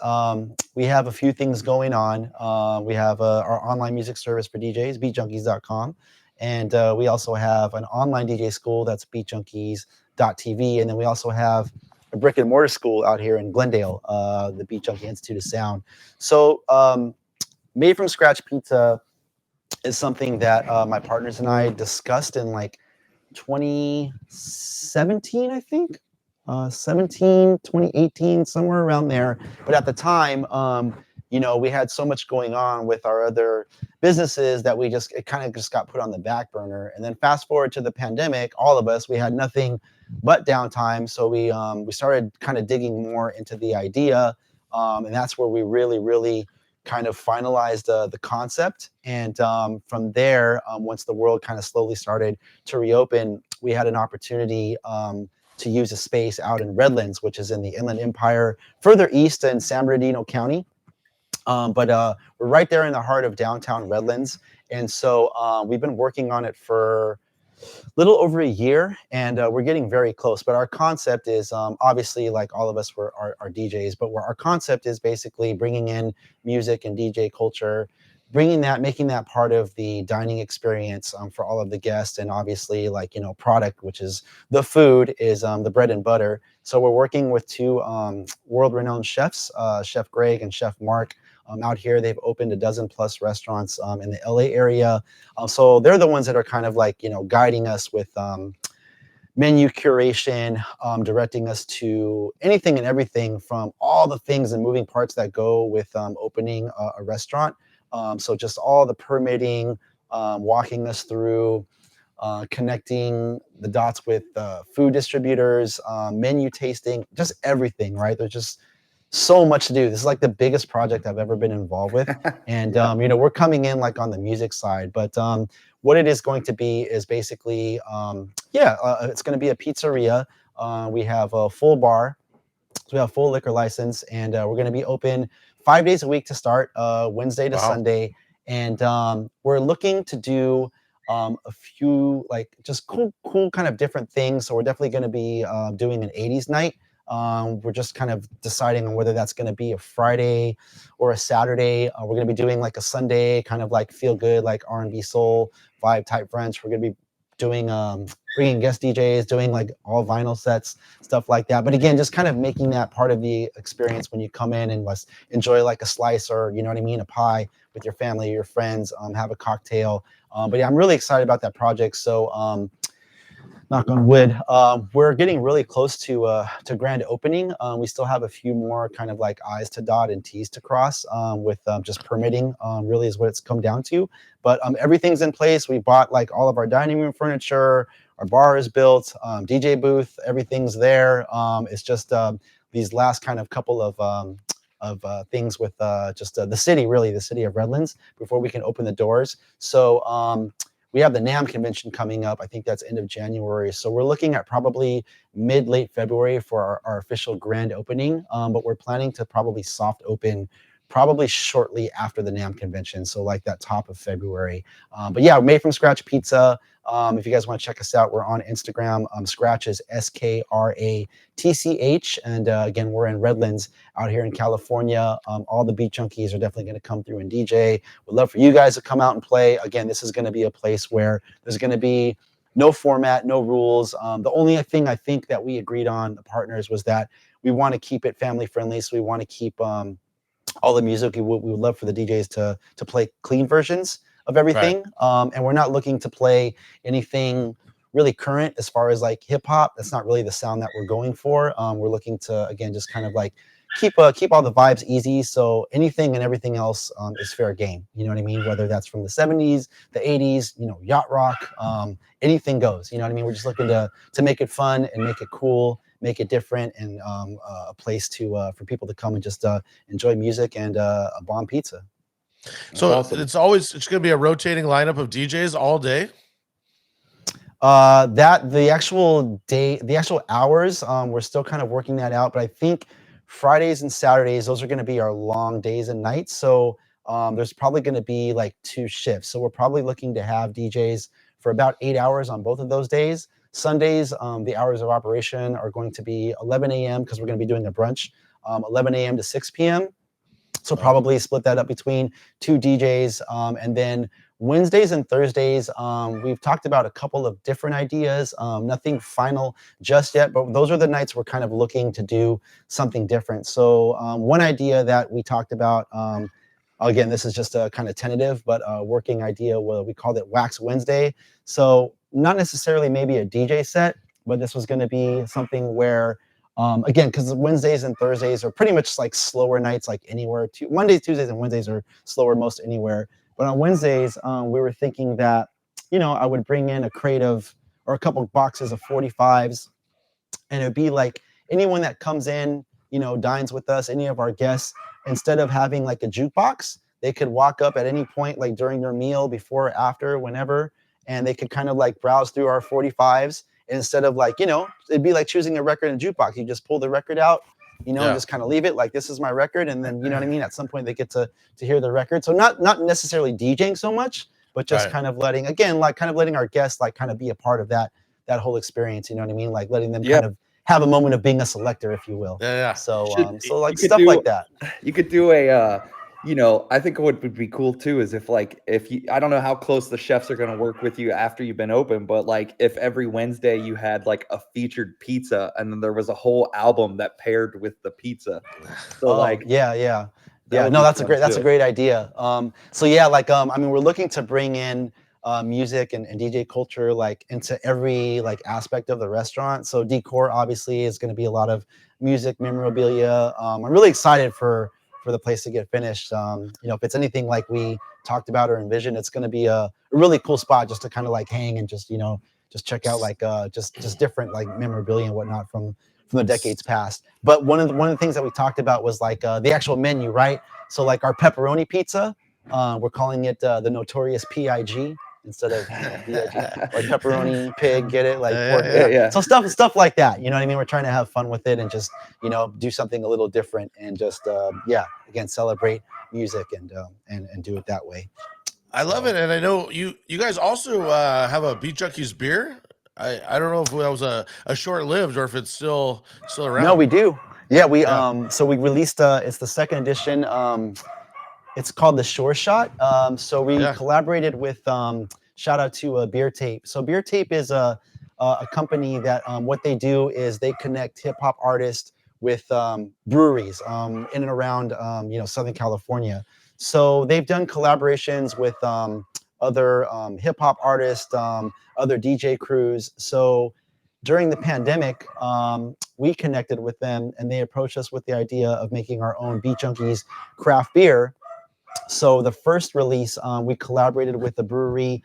we have a few things going on. We have our online music service for DJs, beatjunkies.com. And we also have an online DJ school, that's beatjunkies.tv. And then we also have a brick and mortar school out here in Glendale, the Beat Junkie Institute of Sound. So made from scratch pizza is something that my partners and I discussed in like 2017, I think, 2018, somewhere around there. But at the time, we had so much going on with our other businesses that it kind of just got put on the back burner. And then fast forward to the pandemic, all of us, we had nothing but downtime. So we started kind of digging more into the idea. And that's where we really kind of finalized the concept. And from there, once the world kind of slowly started to reopen, we had an opportunity to use a space out in Redlands, which is in the Inland Empire, further east in San Bernardino County. But we're right there in the heart of downtown Redlands. And so we've been working on it for a little over a year, and we're getting very close. But our concept is obviously, like all of us, are DJs, but our concept is basically bringing in music and DJ culture, making that part of the dining experience for all of the guests. And obviously, product, which is the food, is the bread and butter. So we're working with two world-renowned chefs, Chef Greg and Chef Mark. Out here, they've opened a dozen plus restaurants in the LA area. So they're the ones that are kind of guiding us with menu curation, directing us to anything and everything from all the things and moving parts that go with opening a restaurant. So just all the permitting, walking us through, connecting the dots with food distributors, menu tasting, just everything, right? There's just so much to do. This is like the biggest project I've ever been involved with. And, we're coming in on the music side, but what it is going to be is basically, it's going to be a pizzeria. We have a full bar. So we have full liquor license, and we're going to be open 5 days a week to start, Wednesday to Sunday. And we're looking to do a few just cool kind of different things. So we're definitely going to be doing an 80s night. We're just kind of deciding on whether that's going to be a Friday or a Saturday. We're going to be doing a Sunday kind of feel good, R&B soul vibe type brunch. We're going to be doing bringing guest DJs, doing all vinyl sets, stuff like that. But again, just kind of making that part of the experience when you come in and enjoy a slice or a pie with your family, your friends, have a cocktail. But yeah, I'm really excited about that project. So knock on wood, we're getting really close to grand opening. We still have a few more kind of I's to dot and T's to cross with just permitting, really is what it's come down to. But everything's in place. We bought all of our dining room furniture, our bar is built, DJ booth, everything's there. It's just these last kind of couple of things with just the city, really, the city of Redlands, before we can open the doors. So we have the NAMM convention coming up. I think that's end of January. So we're looking at probably late February for our official grand opening. But we're planning to probably soft open probably shortly after the NAMM convention. So that top of February. But yeah, made from scratch pizza. If you guys want to check us out, we're on Instagram. Scratch is SKRATCH. And again, we're in Redlands out here in California. All the Beat Junkies are definitely going to come through and DJ. We'd love for you guys to come out and play. Again, this is going to be a place where there's going to be no format, no rules. The only thing I think that we agreed on, the partners, was that we want to keep it family friendly. So we want to keep all the music. We would love for the DJs to play clean versions of everything. Right. And we're not looking to play anything really current as far as like hip hop. That's not really the sound that we're going for. We're looking to, again, just kind of like keep all the vibes easy. So anything and everything else is fair game. You know what I mean? Whether that's from the 70s, the 80s, you know, yacht rock, anything goes. You know what I mean? We're just looking to make it fun and make it cool, make it different, and a place for people to come and just enjoy music and a bomb pizza. So awesome. it's going to be a rotating lineup of DJs all day. The actual hours, we're still kind of working that out, but I think Fridays and Saturdays, those are going to be our long days and nights. So there's probably going to be like 2 shifts. So we're probably looking to have DJs for about 8 hours on both of those days. Sundays, the hours of operation are going to be 11 a.m. because we're going to be doing a brunch, 11 a.m. to 6 p.m. So probably split that up between 2 DJs. And then Wednesdays and Thursdays, we've talked about a couple of different ideas, nothing final just yet, but those are the nights we're kind of looking to do something different. So one idea that we talked about, again, this is just a kind of tentative, but a working idea, we called it Wax Wednesday. So not necessarily maybe a DJ set, but this was going to be something where, again, because Wednesdays and Thursdays are pretty much like slower nights, like anywhere. Mondays, Tuesdays, and Wednesdays are slower most anywhere. But on Wednesdays, we were thinking that, you know, I would bring in a crate of, or a couple boxes of 45s, and it would be like anyone that comes in, you know, dines with us, any of our guests, instead of having like a jukebox, they could walk up at any point, like during their meal, before, or after, whenever, and they could kind of like browse through our 45s. Instead of like, you know, it'd be like choosing a record in a jukebox. You just pull the record out, you know, and just kind of leave it like, this is my record. And then, you know what I mean? At some point they get to hear the record. So not necessarily DJing so much, but just kind of letting our guests like kind of be a part of that whole experience. You know what I mean? Like letting them kind of have a moment of being a selector, if you will. So, so like stuff like that. You could do a, you know, I think what would be cool too is if I don't know how close the chefs are going to work with you after you've been open, but like if every Wednesday you had like a featured pizza and then there was a whole album that paired with the pizza. So no, that's a great idea. So yeah, like, I mean, we're looking to bring in music and DJ culture like into every like aspect of the restaurant. So decor obviously is going to be a lot of music, memorabilia. I'm really excited for the place to get finished. You know, if it's anything like we talked about or envisioned, it's going to be a really cool spot just to kind of like hang and just, you know, just check out like just different like memorabilia and whatnot from the decades past. But one of the things that we talked about was like the actual menu, right? So like our pepperoni pizza, we're calling it the notorious PIG instead of like pepperoni pig, get it? Like pork, so stuff like that. You know what I mean? We're trying to have fun with it and just, you know, do something a little different and just again, celebrate music and do it that way. I love it. And I know you guys also have a Beat Junkies beer. I don't know if that was a short-lived or if it's still around. No, we do. Yeah, we so we released it's the second edition. It's called the Shore Shot. So we collaborated with shout out to Beer Tape. So Beer Tape is a company that what they do is they connect hip hop artists with breweries in and around you know, Southern California. So they've done collaborations with other hip hop artists, other DJ crews. So during the pandemic, we connected with them and they approached us with the idea of making our own Beat Junkies craft beer. So the first release, we collaborated with the brewery,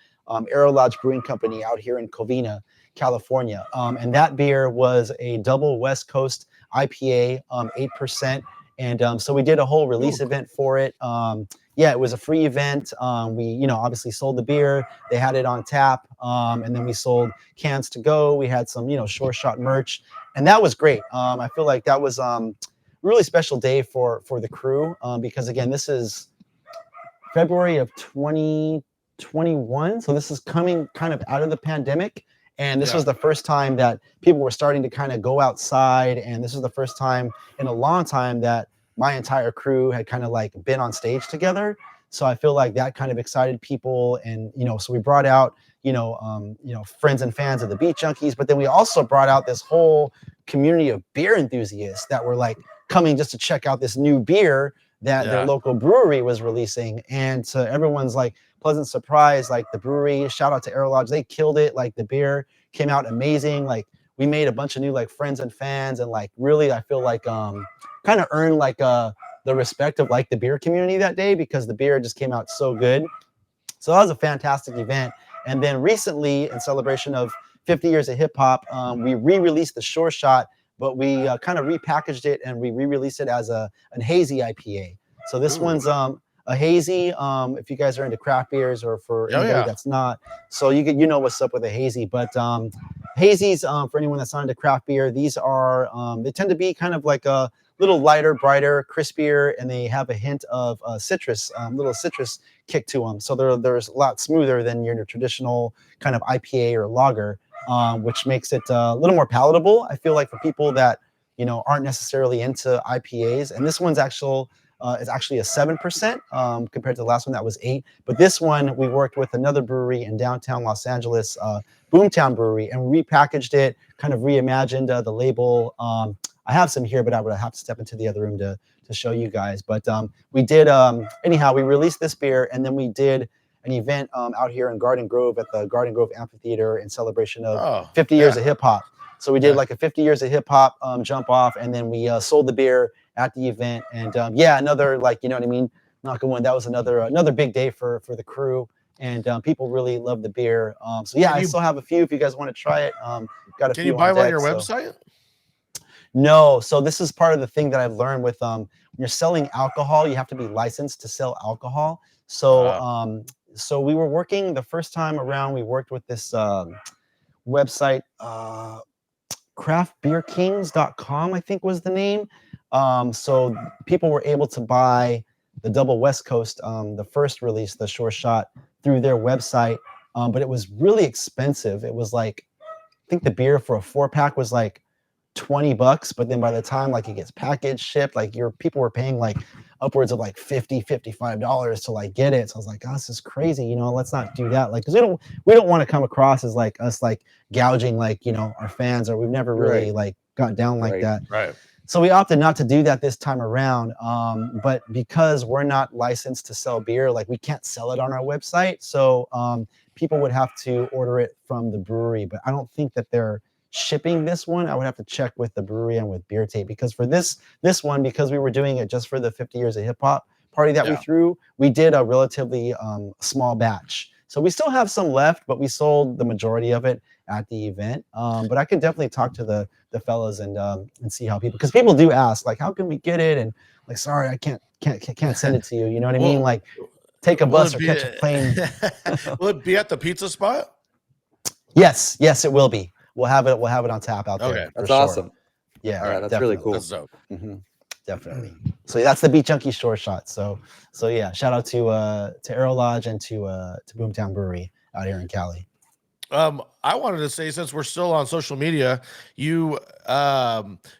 Aero Lodge Brewing Company out here in Covina, California. And that beer was a double West Coast IPA, 8%. And so we did a whole release event for it. Yeah, it was a free event. We, you know, obviously sold the beer. They had it on tap. And then we sold cans to go. We had some, you know, Shore Shot merch. And that was great. I feel like that was a really special day for the crew because, again, this is February of 2021. So this is coming kind of out of the pandemic. And this was the first time that people were starting to kind of go outside. And this was the first time in a long time that my entire crew had kind of like been on stage together. So I feel like that kind of excited people. And, you know, so we brought out, you know, friends and fans of the Beat Junkies, but then we also brought out this whole community of beer enthusiasts that were like coming just to check out this new beer that their local brewery was releasing. And to everyone's like pleasant surprise, like the brewery, shout out to Aero Lodge, they killed it. Like the beer came out amazing. Like we made a bunch of new like friends and fans, and like really I feel like kind of earned like the respect of like the beer community that day, because the beer just came out so good. So that was a fantastic event. And then recently, in celebration of 50 years of hip hop, we re-released the Sure Shot, but we kind of repackaged it and we re-released it as a hazy IPA. So this one's a hazy. If you guys are into craft beers, or for anybody that's not, so you know what's up with a hazy. But hazies, for anyone that's not into craft beer, these are they tend to be kind of like a little lighter, brighter, crispier, and they have a hint of citrus, little citrus kick to them. So they're a lot smoother than your traditional kind of IPA or lager, which makes it a little more palatable. I feel like for people that aren't necessarily into IPAs, and this one's is actually a 7% compared to the last one that was 8. But this one we worked with another brewery in downtown Los Angeles, Boomtown Brewery, and repackaged it, kind of reimagined the label. I have some here, but I would have to step into the other room to show you guys. But we did, anyhow, we released this beer, and then we did an event out here in Garden Grove at the Garden Grove Amphitheater in celebration of 50 years of hip hop. So we did like a 50 years of hip hop jump off, and then we sold the beer at the event. And another, like, you know what I mean? Knock on wood, that was another big day for the crew. And people really love the beer. So I still have a few if you guys want to try it. Got a few. Can you buy one on your website? No. So this is part of the thing that I've learned with when you're selling alcohol, you have to be licensed to sell alcohol. So so we were working the first time around, we worked with this website, craftbeerkings.com, I think was the name. So people were able to buy the Double West Coast, the first release, the Sure Shot, through their website. But it was really expensive. It was like, I think the beer for a 4-pack was like $20, but then by the time like it gets packaged, shipped, like people were paying like upwards of like $50-$55 to like get it. So I was like, oh, this is crazy, let's not do that, like, because we don't want to come across as like us like gouging like our fans, or we've never really like got down like that. Right. So we opted not to do that this time around. But because we're not licensed to sell beer, like we can't sell it on our website, so people would have to order it from the brewery. But I don't think that they're shipping this one. I would have to check with the brewery and with Beer Tape, because for this one, because we were doing it just for the 50 years of hip hop party that we threw, we did a relatively small batch. So we still have some left, but we sold the majority of it at the event. But I could definitely talk to the fellas and see how because people do ask, like, how can we get it? And like, sorry, I can't send it to you. You know what I mean? Like, take a bus or catch a plane. Will it be at the pizza spot? Yes, it will be. We'll have it on tap out there. Okay, that's awesome. Yeah, all right, that's really cool. That's dope. Definitely. So that's the Beat Junkie Sure Shot. So yeah, shout out to Aero Lodge and to Boomtown Brewery out here in Cali. I wanted to say, since we're still on social media, you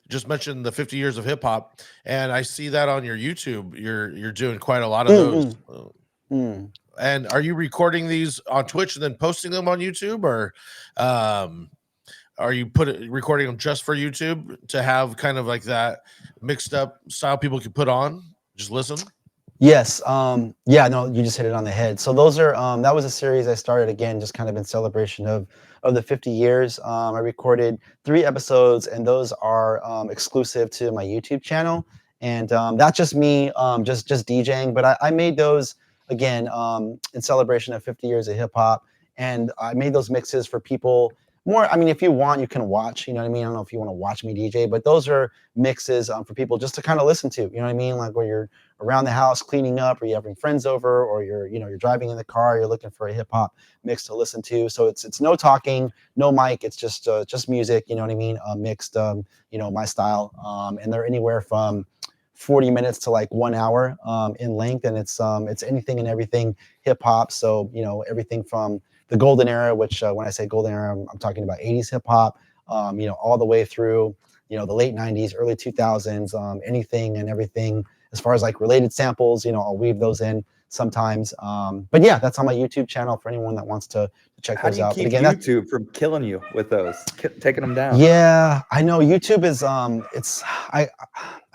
just mentioned the 50 years of hip hop, and I see that on your YouTube. You're doing quite a lot of those. And are you recording these on Twitch and then posting them on YouTube, or are you recording them just for YouTube to have kind of like that mixed up style people can put on, just listen? Yes. No, you just hit it on the head. So those are that was a series I started, again, just kind of in celebration of the 50 years. I recorded 3 episodes, and those are exclusive to my YouTube channel. And that's just me, just DJing. But I made those again in celebration of 50 years of hip hop, and I made those mixes for people. More, I mean, if you want, you can watch, you know what I mean? I don't know if you want to watch me DJ, but those are mixes for people just to kind of listen to, you know what I mean? Like where you're around the house cleaning up, or you're having friends over, or you're driving in the car, you're looking for a hip hop mix to listen to. So it's no talking, no mic, it's just music, you know what I mean? Mixed, my style. And they're anywhere from 40 minutes to like 1 hour in length. And it's anything and everything hip hop. So, everything from the golden era, which when I say golden era, I'm talking about 80s hip hop, all the way through, the late 90s, early 2000s, anything and everything as far as like related samples, I'll weave those in sometimes. But yeah, that's on my YouTube channel for anyone that wants to check those out. How do you keep YouTube from killing you with those, taking them down? Yeah, I know YouTube is, I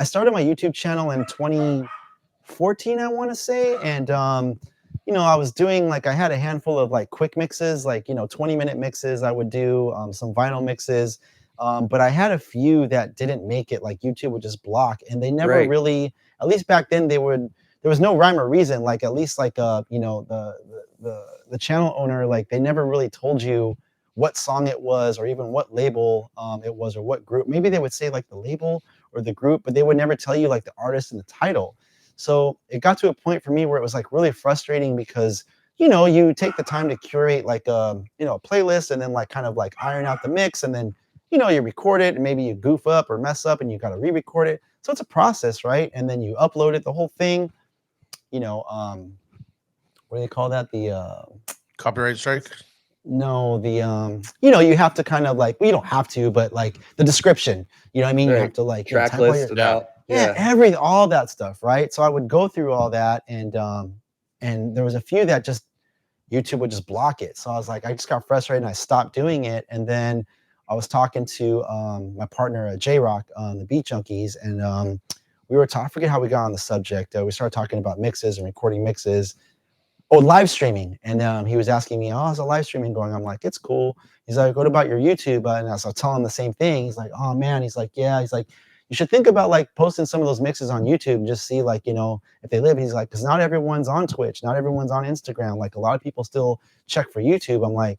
started my YouTube channel in 2014, I want to say. And I was doing like, I had a handful of like quick mixes, like, 20-minute mixes. I would do some vinyl mixes. But I had a few that didn't make it, like YouTube would just block, and they never Right. really, at least back then, there was no rhyme or reason. Like, at least like, the channel owner, like, they never really told you what song it was, or even what label it was, or what group. Maybe they would say like the label or the group, but they would never tell you like the artist and the title. So it got to a point for me where it was like really frustrating, because you take the time to curate like a playlist, and then like kind of like iron out the mix, and then you record it, and maybe you goof up or mess up and you got to re-record it. So it's a process, right? And then you upload it, the whole thing. What do they call that? The Copyright strike. no, the you have to kind of like, well, you don't have to, but like the description, you know what I mean? You have Right. to like Track type all list your, it out. yeah, all that stuff, right? So I would go through all that, and there was a few that just YouTube would just block it. So I was like, I just got frustrated and I stopped doing it. And then I was talking to my partner, J-Rock, the Beat Junkies, and we were talking, I forget how we got on the subject. We started talking about mixes and recording mixes. Oh, live streaming. And he was asking me, how's the live streaming going? I'm like, it's cool. He's like, what about your YouTube? And I was telling him the same thing. He's like, oh man. He's like, yeah. He's like, you should think about like posting some of those mixes on YouTube and just see like, if they live. He's like, because not everyone's on Twitch, not everyone's on Instagram. Like, a lot of people still check for YouTube. I'm like,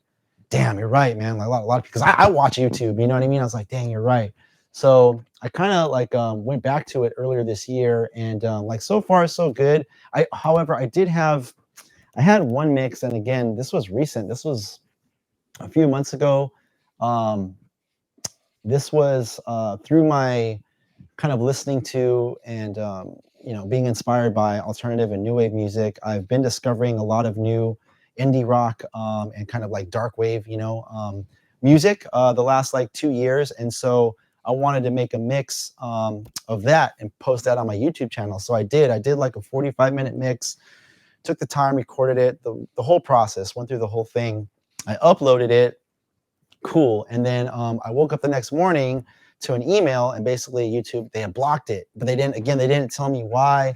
damn, you're right, man. Like, a lot of, because I watch YouTube, you know what I mean? I was like, dang, you're right. So I kind of like went back to it earlier this year, and like, so far so good. However, I had one mix, and again, this was recent. This was a few months ago. This was through my kind of listening to and being inspired by alternative and new wave music. I've been discovering a lot of new indie rock and kind of like dark wave, music the last like 2 years, and so I wanted to make a mix of that and post that on my YouTube channel. So I did like a 45-minute mix. Took the time, recorded it, the whole process, went through the whole thing. I uploaded it, cool. And then I woke up the next morning to an email, and basically YouTube, they had blocked it, but they didn't tell me why.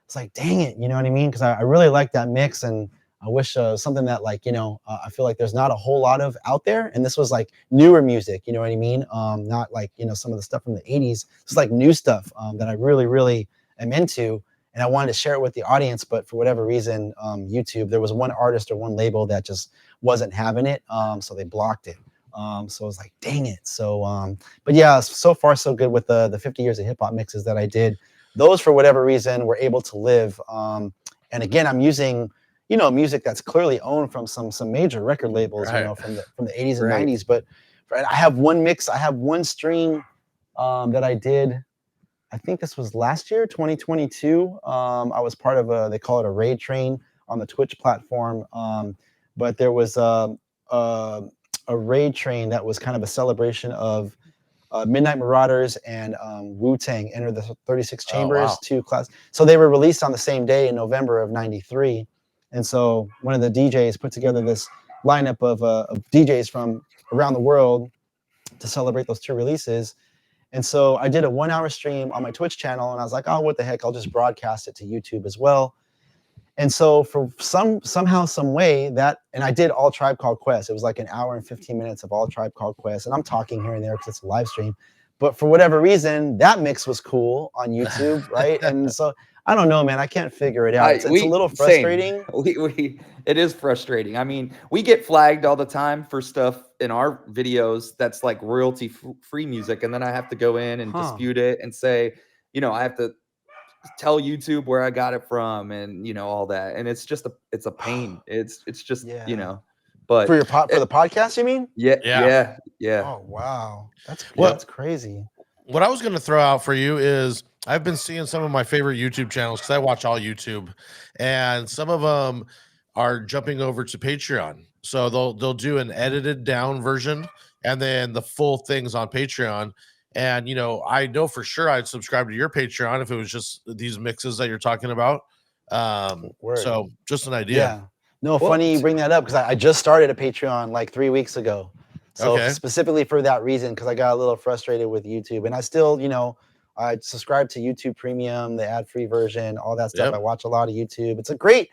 It's like, dang it, you know what I mean? Because I really like that mix, and I wish something that like, I feel like there's not a whole lot of out there. And this was like newer music, you know what I mean? Not like, some of the stuff from the 80s. It's like new stuff that I really, really am into. And I wanted to share it with the audience, but for whatever reason, YouTube, there was one artist or one label that just wasn't having it, so they blocked it. So I was like, dang it. So, but yeah, so far so good with the 50 years of hip hop mixes that I did. Those, for whatever reason, were able to live. And again, I'm using, music that's clearly owned from some major record labels, Right. from the 80s and Right. 90s. But I have one mix, I have one stream that I did. I think this was last year, 2022. I was part of they call it a raid train on the Twitch platform. But there was a raid train that was kind of a celebration of Midnight Marauders and Wu-Tang Enter the 36 Chambers, wow. 2 class. So they were released on the same day in November of '93. And so one of the DJs put together this lineup of DJs from around the world to celebrate those 2 releases. And so I did a 1-hour stream on my Twitch channel, and I was like, oh, what the heck? I'll just broadcast it to YouTube as well. And so for somehow, some way and I did all Tribe Called Quest. It was like an hour and 15 minutes of all Tribe Called Quest. And I'm talking here and there because it's a live stream. But for whatever reason, that mix was cool on YouTube, right? And so I don't know, man. I can't figure it out. It's a little frustrating. It is frustrating. I mean, we get flagged all the time for stuff in our videos that's like royalty free music, and then I have to go in and dispute it and say, I have to tell YouTube where I got it from, and all that, and it's a pain. It's just but for the podcast, you mean? Yeah. Oh wow, that's crazy. What I was going to throw out for you is I've been seeing some of my favorite YouTube channels, because I watch all YouTube, and some of them are jumping over to Patreon. So they'll do an edited down version, and then the full things on Patreon. And I know for sure I'd subscribe to your Patreon if it was just these mixes that you're talking about. So just an idea. Yeah. No, funny you bring that up, because I just started a Patreon like 3 weeks ago. So specifically for that reason, because I got a little frustrated with YouTube, and I still, I subscribe to YouTube Premium, the ad-free version, all that stuff. I watch a lot of YouTube. It's a great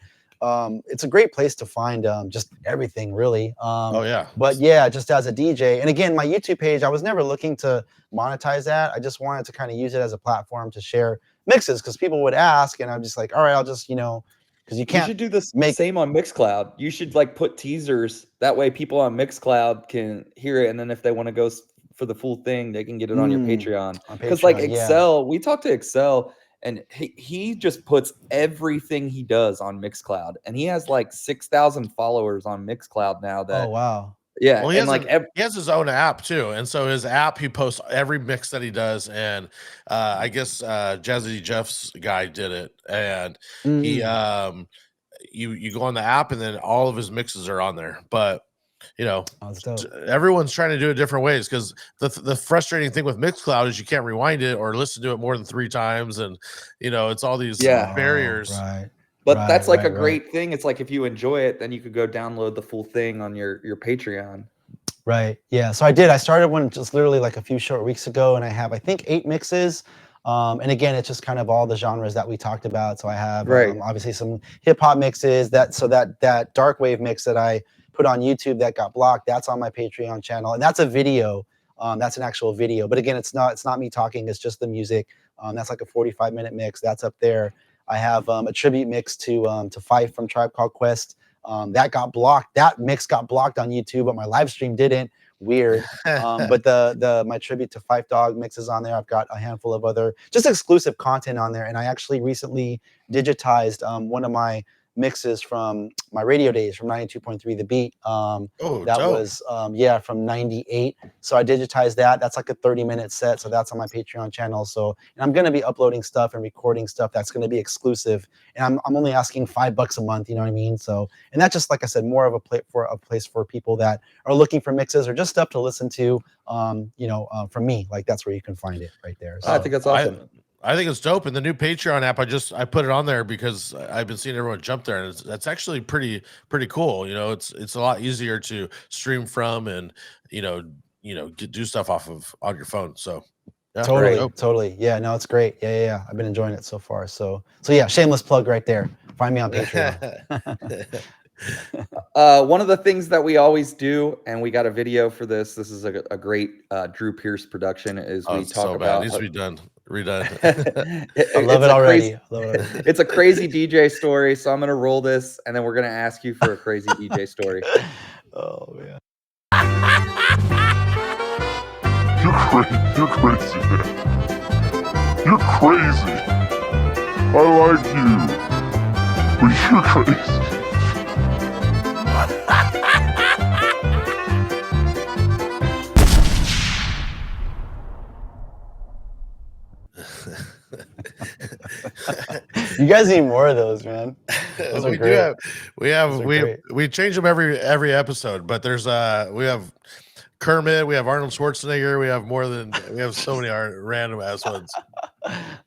it's a great place to find just everything really. Oh yeah. But yeah, just as a DJ, and again, my YouTube page, I was never looking to monetize that. I just wanted to kind of use it as a platform to share mixes because people would ask, and I'm just like, all right, I'll just, because you You can't should do the make same on Mixcloud. You should like put teasers. That way people on Mixcloud can hear it. And then if they want to go for the full thing, they can get it on your Patreon. on Because like Patreon, yeah. Excel, we talked to Excel and he just puts everything he does on Mixcloud. And he has like 6,000 followers on Mixcloud now that, Oh wow. yeah. Well, he and has, like he has his own app too, and so his app he posts every mix that he does, and I guess Jazzy Jeff's guy did it, and he you go on the app, and then all of his mixes are on there. But That's dope. everyone's trying to do it different ways because the frustrating thing with Mixcloud is you can't rewind it or listen to it more than 3 times, and it's all these barriers. Right. But that's like a great thing. It's like if you enjoy it, then you could go download the full thing on your Patreon. Right. Yeah. So I started one just literally like a few short weeks ago, and I have I think 8 mixes. And again, it's just kind of all the genres that we talked about. So I have obviously some hip hop mixes. That dark wave mix that I put on YouTube that got blocked, that's on my Patreon channel, and that's a video. That's an actual video. But again, it's not me talking. It's just the music. That's like a 45-minute mix. That's up there. I have a tribute mix to Fife from Tribe Called Quest. That got blocked. That mix got blocked on YouTube, but my live stream didn't. Weird. But my tribute to Fife Dog mix is on there. I've got a handful of other just exclusive content on there. And I actually recently digitized one of my mixes from my radio days from 92.3 The Beat. That dope. Was from 98. So I digitized that. That's like a 30-minute set. So that's on my Patreon channel. So and I'm gonna be uploading stuff and recording stuff that's gonna be exclusive. And I'm only asking $5 a month, you know what I mean? So and that's just like I said, more of a place for people that are looking for mixes or just stuff to listen to from me. Like that's where you can find it right there. So I think that's awesome. I think it's dope. And the new Patreon app, I put it on there because I've been seeing everyone jump there, and that's actually pretty cool. It's a lot easier to stream from and do stuff on your phone. So yeah, totally. Yeah, no, it's great. Yeah. I've been enjoying it so far. So yeah, shameless plug right there. Find me on Patreon. One of the things that we always do, and we got a video for this. This is a great Drew Pierce production. Is we talk about it needs to be done. Redone. I love it already. It's a crazy DJ story, so I'm gonna roll this, and then we're gonna ask you for a crazy DJ story. Oh man. You're crazy, man. You're crazy. I like you, but you're crazy. You guys need more of those, man. Those we change them every episode, but there's we have Kermit, we have Arnold Schwarzenegger, we have so many random ass ones.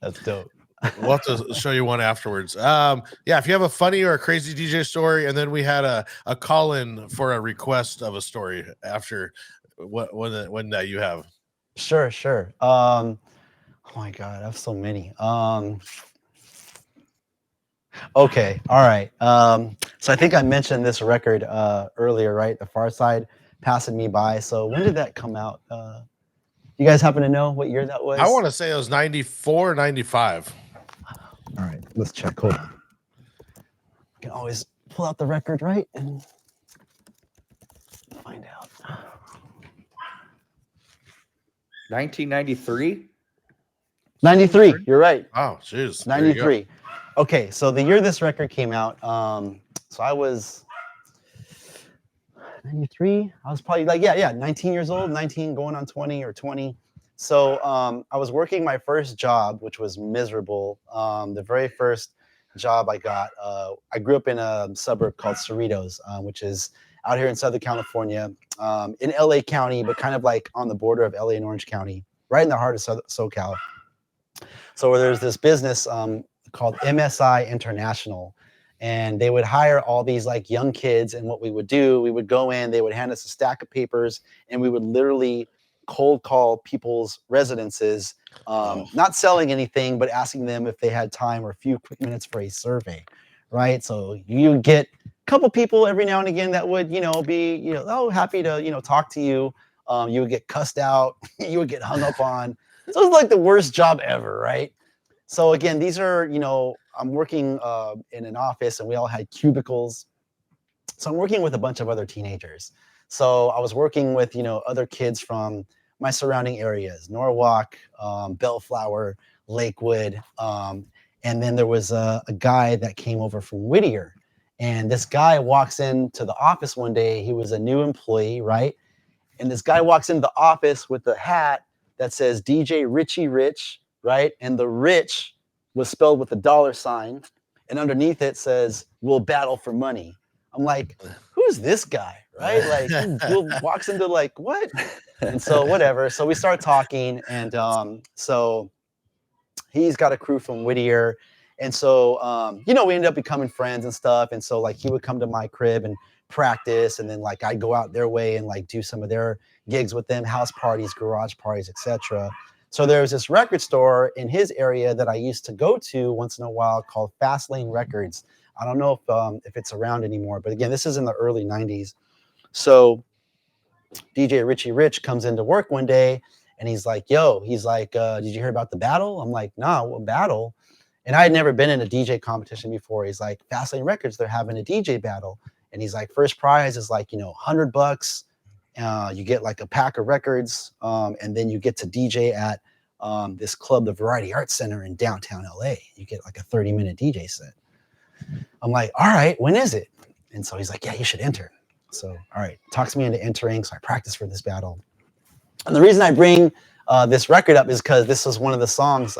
That's dope. We'll have to show you one afterwards. If you have a funny or a crazy DJ story, and then we had a call in for a request of a story after when you have. Sure. Oh my God, I have so many. Okay, all right. So I think I mentioned this record earlier, right? The Far Side Passing Me By. So when did that come out? You guys happen to know what year that was? I want to say it was 94, 95. All right, let's check. Hold on. You can always pull out the record, right? And find out. 1993? 93, you're right. Oh, jeez. 93. Okay, so the year this record came out, so I was 93. I was probably like, 19 years old, 19 going on 20 or 20. So I was working my first job, which was miserable. The very first job I got, I grew up in a suburb called Cerritos, which is out here in Southern California, in LA County, but kind of like on the border of LA and Orange County, right in the heart of SoCal. So there's this business called MSI International, and they would hire all these like young kids. And what we would do, we would go in, they would hand us a stack of papers, and we would literally cold call people's residences, not selling anything, but asking them if they had time or a few quick minutes for a survey, right? So you get a couple people every now and again that would, be, happy to, talk to you. You would get cussed out, you would get hung up on. So it's like the worst job ever, right? So again, these are, I'm working in an office and we all had cubicles. So I'm working with a bunch of other teenagers. So I was working with, other kids from my surrounding areas, Norwalk, Bellflower, Lakewood. And then there was a guy that came over from Whittier. And this guy walks into the office one day. He was a new employee, right? And this guy walks into the office with a hat that says DJ Richie Rich, right? And the rich was spelled with a $sign. And underneath it says, "We'll battle for money." I'm like, who's this guy, right? Like, he walks into like, what? And so whatever. So we start talking. And so he's got a crew from Whittier. And so, we ended up becoming friends and stuff. And so like he would come to my crib and practice. And then like I'd go out their way and like do some of their gigs with them, house parties, garage parties, etc. So there was this record store in his area that I used to go to once in a while called Fast Lane Records. I don't know if it's around anymore, but again, this is in the early 90s. So DJ Richie Rich comes into work one day and he's like, did you hear about the battle? I'm like, nah, what battle? And I had never been in a DJ competition before. He's like, Fast Lane Records, they're having a DJ battle. And he's like, first prize is like, $100. You get like a pack of records. And then you get to DJ at this club, the Variety Arts Center in downtown LA. You get like a 30-minute DJ set. I'm like, all right, when is it? And so he's like, yeah, you should enter. So, all right, talks me into entering. So I practice for this battle. And the reason I bring this record up is because this was one of the songs.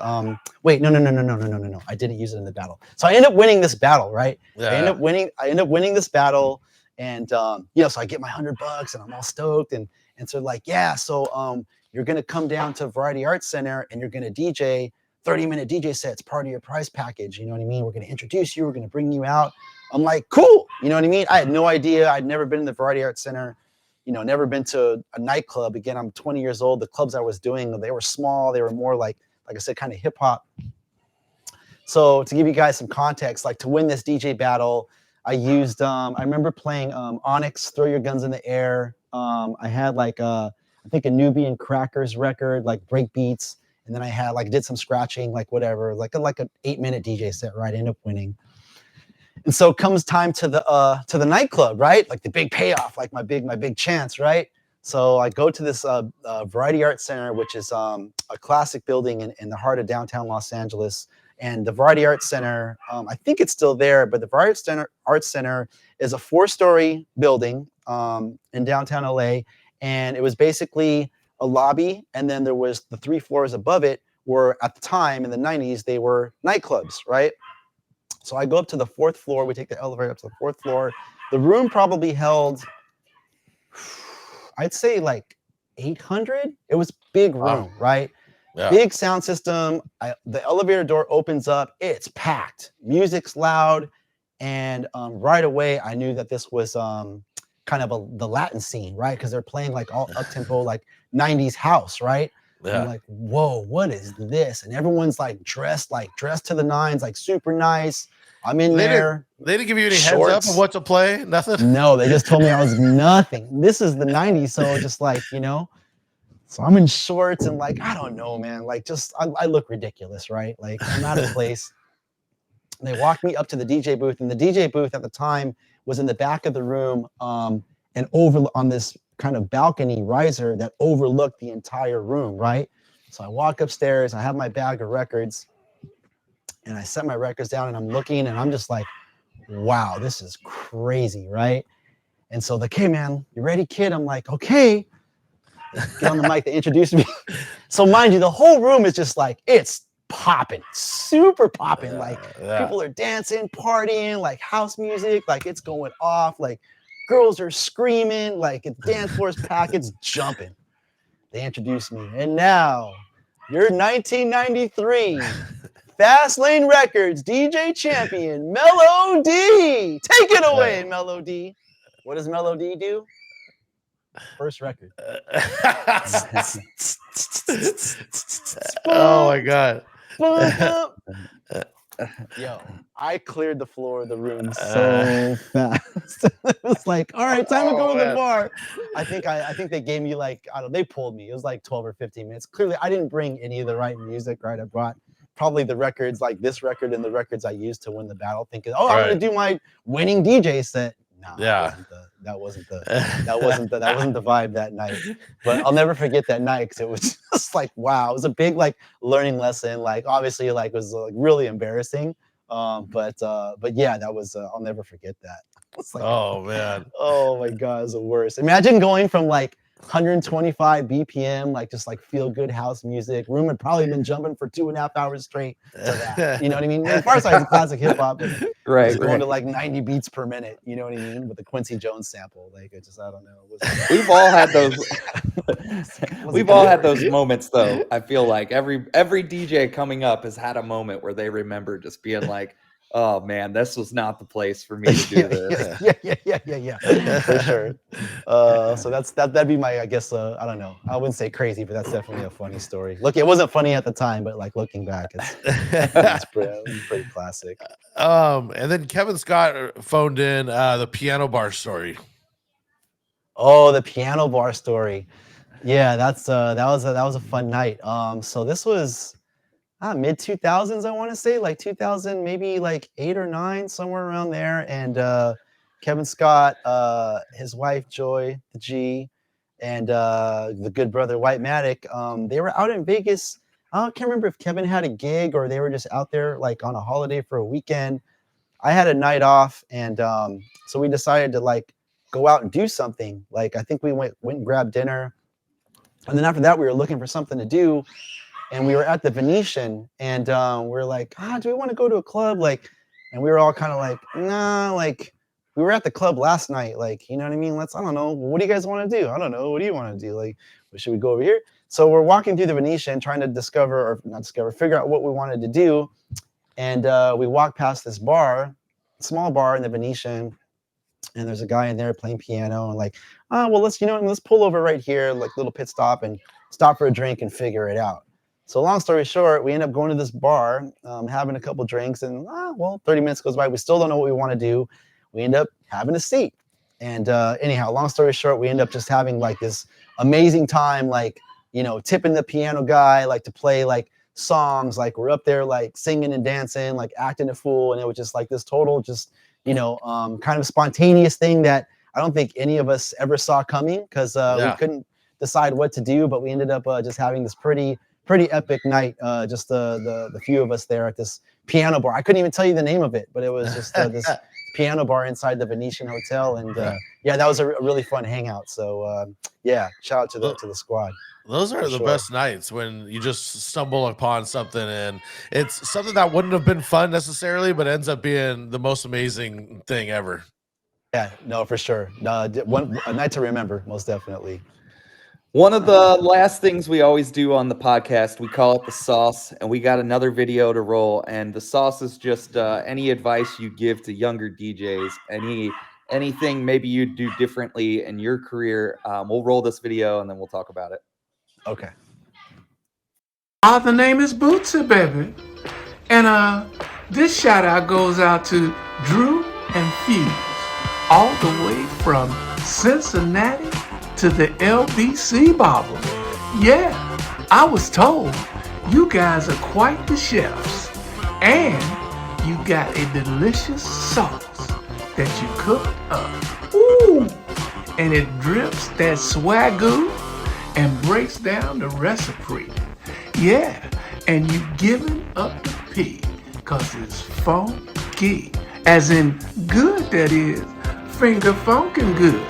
Wait, no. I didn't use it in the battle. So I end up winning this battle, right? Yeah. I end up winning this battle. And, so I get my $100 and I'm all stoked. And so like, yeah, so you're going to come down to Variety Arts Center and you're going to DJ 30-minute DJ sets, part of your prize package. You know what I mean? We're going to introduce you. We're going to bring you out. I'm like, cool. You know what I mean? I had no idea. I'd never been in the Variety Arts Center, never been to a nightclub. Again, I'm 20 years old. The clubs I was doing, they were small. They were more like I said, kind of hip hop. So to give you guys some context, like to win this DJ battle, I used, I remember playing Onyx, Throw Your Guns in the Air. I had like, I think a Nubian Crackers record, like break beats. And then I had did some scratching, like whatever, like an 8-minute DJ set, right? I ended up winning. And so comes time to the nightclub, right? Like the big payoff, like my big chance, right? So I go to this Variety Arts Center, which is a classic building in the heart of downtown Los Angeles. And the Variety Arts Center, I think it's still there, but the Variety Arts Center is a 4-story building in downtown LA. And it was basically a lobby, and then there was the 3 floors above it were, at the time in the 90s, they were nightclubs, right? So I go up to the 4th floor. We take the elevator up to the 4th floor. The room probably held, I'd say like 800. It was big room, right? Yeah. Big sound system. The elevator door opens up. It's packed. Music's loud. And right away, I knew that this was kind of the Latin scene, right? Because they're playing like all up-tempo, like 90s house, right? Yeah. I'm like, whoa, what is this? And everyone's dressed to the nines, like super nice. I'm in there. They didn't give you any heads up of what to play? Nothing? No, they just told me I was nothing. This is the 90s, so just so I'm in shorts and I don't know, man. I look ridiculous, right? Like I'm out of place. They walked me up to the DJ booth, and the DJ booth at the time was in the back of the room and over on this kind of balcony riser that overlooked the entire room, right? So I walk upstairs, I have my bag of records, and I set my records down, and I'm looking, and I'm just like, wow, this is crazy, right? And so like, hey, man, you ready, kid? I'm like, okay. Get on the mic, they introduce me. So mind you, the whole room is just it's popping, super popping. People are dancing, partying, house music, it's going off, girls are screaming, dance floor's packed, it's jumping. They introduced me, and now your 1993 Fast Lane Records DJ champion, Melo-D. Take it away, Melo-D. What does Melo-D do? First record. Oh my God. Yo, I cleared the floor of the room so fast. It was like, all right, time to go to the bar. I think they gave me like, I don't know, they pulled me. It was like 12 or 15 minutes. Clearly, I didn't bring any of the right music, right? I brought probably the records, like this record and the records I used to win the battle, thinking, oh, I'm gonna do my winning DJ set. No, that wasn't the vibe that night. But I'll never forget that night because it was just like, wow, it was a big like learning lesson. Like obviously, like it was like really embarrassing. But yeah, that was I'll never forget that. It's like, oh man, oh my god, it's the worst. Imagine going from like 125 BPM, like just like feel good house music. Room had probably been jumping for 2.5 hours straight to that. You know what I mean? And Farside is classic hip hop, but Right, going right. to like 90 beats per minute. You know what I mean? With the Quincy Jones sample, like I don't know. We've all had those. We've all had those moments, though. I feel like every DJ coming up has had a moment where they remember just being like, "Oh man, this was not the place for me to do this." Yeah, for sure. So that'd be my, I guess, I don't know. I wouldn't say crazy, but that's definitely a funny story. Look, it wasn't funny at the time, but like looking back, it's pretty classic. And then Kevin Scott phoned in the piano bar story. Oh, the piano bar story. Yeah, that was a fun night. So this was mid 2000s, I want to say, like 2000, maybe like 8 or 9, somewhere around there. And Kevin Scott, his wife Joy, the G, and the good brother White Matic, they were out in Vegas. I can't remember if Kevin had a gig or they were just out there like on a holiday for a weekend. I had a night off, and so we decided to like go out and do something. Like I think we went and grabbed dinner, and then after that we were looking for something to do, and we were at the Venetian, and we were like, do we want to go to a club? Like, and we were all kind of like, nah, like we were at the club last night, like, you know what I mean? I don't know, what do you guys want to do? I don't know, what do you want to do? Like, should we go over here? So we're walking through the Venetian trying to figure out what we wanted to do. And we walked past this bar, small bar in the Venetian, and there's a guy in there playing piano, and like, well, let's pull over right here, like little pit stop, and stop for a drink and figure it out. So long story short, we end up going to this bar, having a couple drinks, and 30 minutes goes by. We still don't know what we want to do. We end up having a seat. And anyhow, long story short, we end up just having like this amazing time, like, tipping the piano guy, like to play like songs, like we're up there like singing and dancing, like acting a fool. And it was just like this total just, kind of spontaneous thing that I don't think any of us ever saw coming, because we couldn't decide what to do, but we ended up just having this pretty epic night, just the few of us there at this piano bar. I couldn't even tell you the name of it, but it was just this piano bar inside the Venetian Hotel, and that was a really fun hangout. So shout out to the squad. Those are the best nights, when you just stumble upon something and it's something that wouldn't have been fun necessarily, but ends up being the most amazing thing ever. Yeah, no, for sure. A night to remember, most definitely. One of the last things we always do on the podcast, we call it the sauce, and we got another video to roll. And the sauce is just any advice you give to younger DJs, anything maybe you'd do differently in your career. We'll roll this video and then we'll talk about it. Okay. The name is Bootsy, baby. And this shout out goes out to Drew and Fuse, all the way from Cincinnati to the LBC Bobble. Yeah, I was told you guys are quite the chefs, and you got a delicious sauce that you cooked up. Ooh, and it drips that swagoo and breaks down the recipe. Yeah, and you giving up the pig, cause it's funky, as in good, that is, finger funkin' good.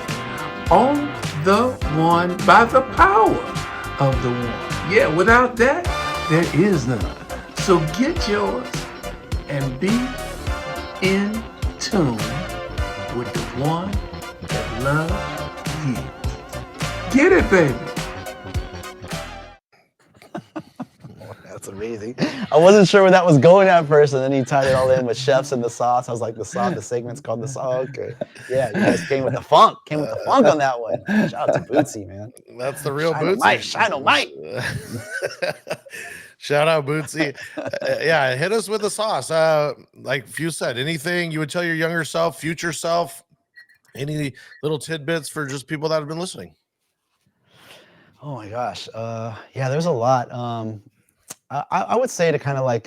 On the one, by the power of the one. Yeah, without that, there is none. So get yours and be in tune with the one that loves you. Get it, baby. That's amazing. I wasn't sure where that was going at first, and then he tied it all in with chefs and the sauce. I was like, the segment's called the sauce. Okay. Yeah, you guys came with the funk on that one. Shout out to Bootsy, man. That's the real Bootsy. Shine on Mike. Shout out Bootsy. Yeah, hit us with the sauce. Like Few said, anything you would tell your younger self, future self, any little tidbits for just people that have been listening? Oh my gosh. Yeah, there's a lot. I would say to kind of like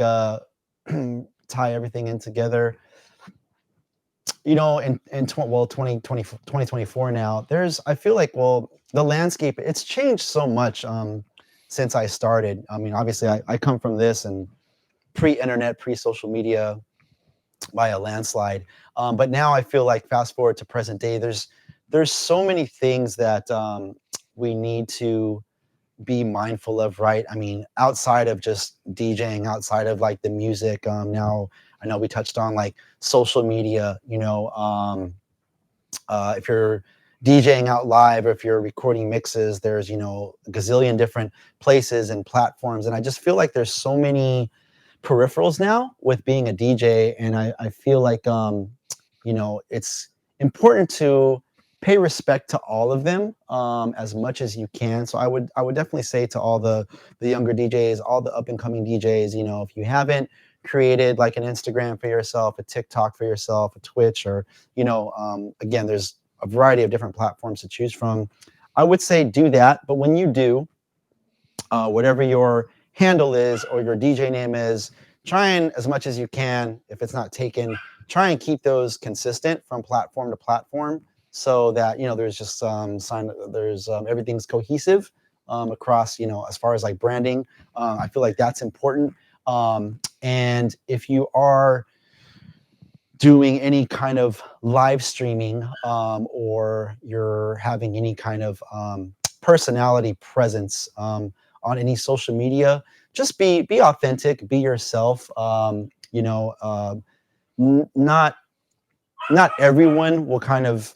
tie everything in together. You know, in 2024 now, I feel like, well, the landscape, it's changed so much since I started. I mean, obviously I come from this and pre-internet, pre-social media by a landslide. But now I feel like fast forward to present day, there's so many things that we need to be mindful of, right? I mean, outside of just DJing, outside of like the music, now I know we touched on like social media, you know, if you're DJing out live or if you're recording mixes, there's, you know, a gazillion different places and platforms. And I just feel like there's so many peripherals now with being a DJ. And I feel like, you know, it's important to pay respect to all of them as much as you can. So I would definitely say to all the younger DJs, all the up and coming DJs, you know, if you haven't created like an Instagram for yourself, a TikTok for yourself, a Twitch, or, you know, again, there's a variety of different platforms to choose from. I would say do that. But when you do, whatever your handle is or your DJ name is, try and, as much as you can, if it's not taken, try and keep those consistent from platform to platform, so that, you know, there's just everything's cohesive across, you know, as far as like branding. I feel like that's important. And if you are doing any kind of live streaming or you're having any kind of personality presence on any social media, just be authentic, be yourself. You know, not everyone will kind of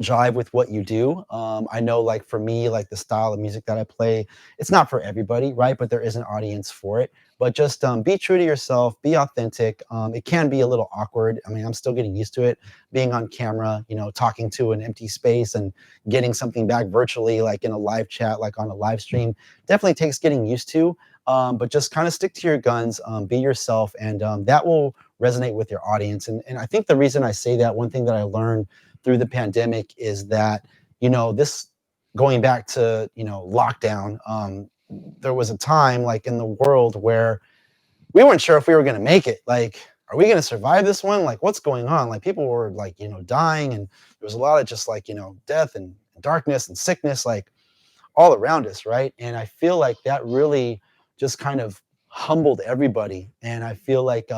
jive with what you do. I know, like for me, like the style of music that I play, it's not for everybody, right? But there is an audience for it. But just be true to yourself, be authentic. It can be a little awkward. I mean, I'm still getting used to it, being on camera, you know, talking to an empty space and getting something back virtually, like in a live chat, like on a live stream. Definitely takes getting used to. But just kind of stick to your guns, be yourself, and that will resonate with your audience. And I think the reason I say that, one thing that I learned through the pandemic is that, you know, this, going back to, you know, lockdown, there was a time like in the world where we weren't sure if we were going to make it. Like, are we going to survive this one? Like, what's going on? Like, people were like, you know, dying, and there was a lot of just like, you know, death and darkness and sickness, like all around us, right? And I feel like that really just kind of humbled everybody. And I feel like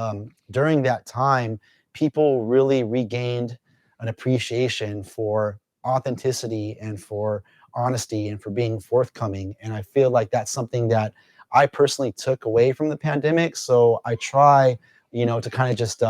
during that time, people really regained an appreciation for authenticity and for honesty and for being forthcoming. And I feel like that's something that I personally took away from the pandemic. So I try, you know, to kind of just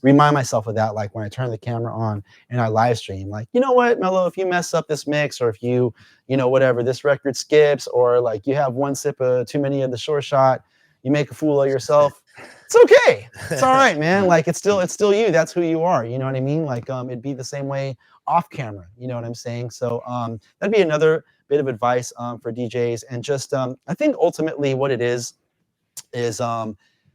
remind myself of that. Like when I turn the camera on and I live stream, like, you know what, Mello, if you mess up this mix, or if you know, whatever, this record skips, or like you have one sip of too many of the short shot, you make a fool of yourself. It's okay. It's all right, man. Like it's still you. That's who you are. You know what I mean? Like it'd be the same way off camera. You know what I'm saying? So that'd be another bit of advice for DJs. And just I think ultimately what it is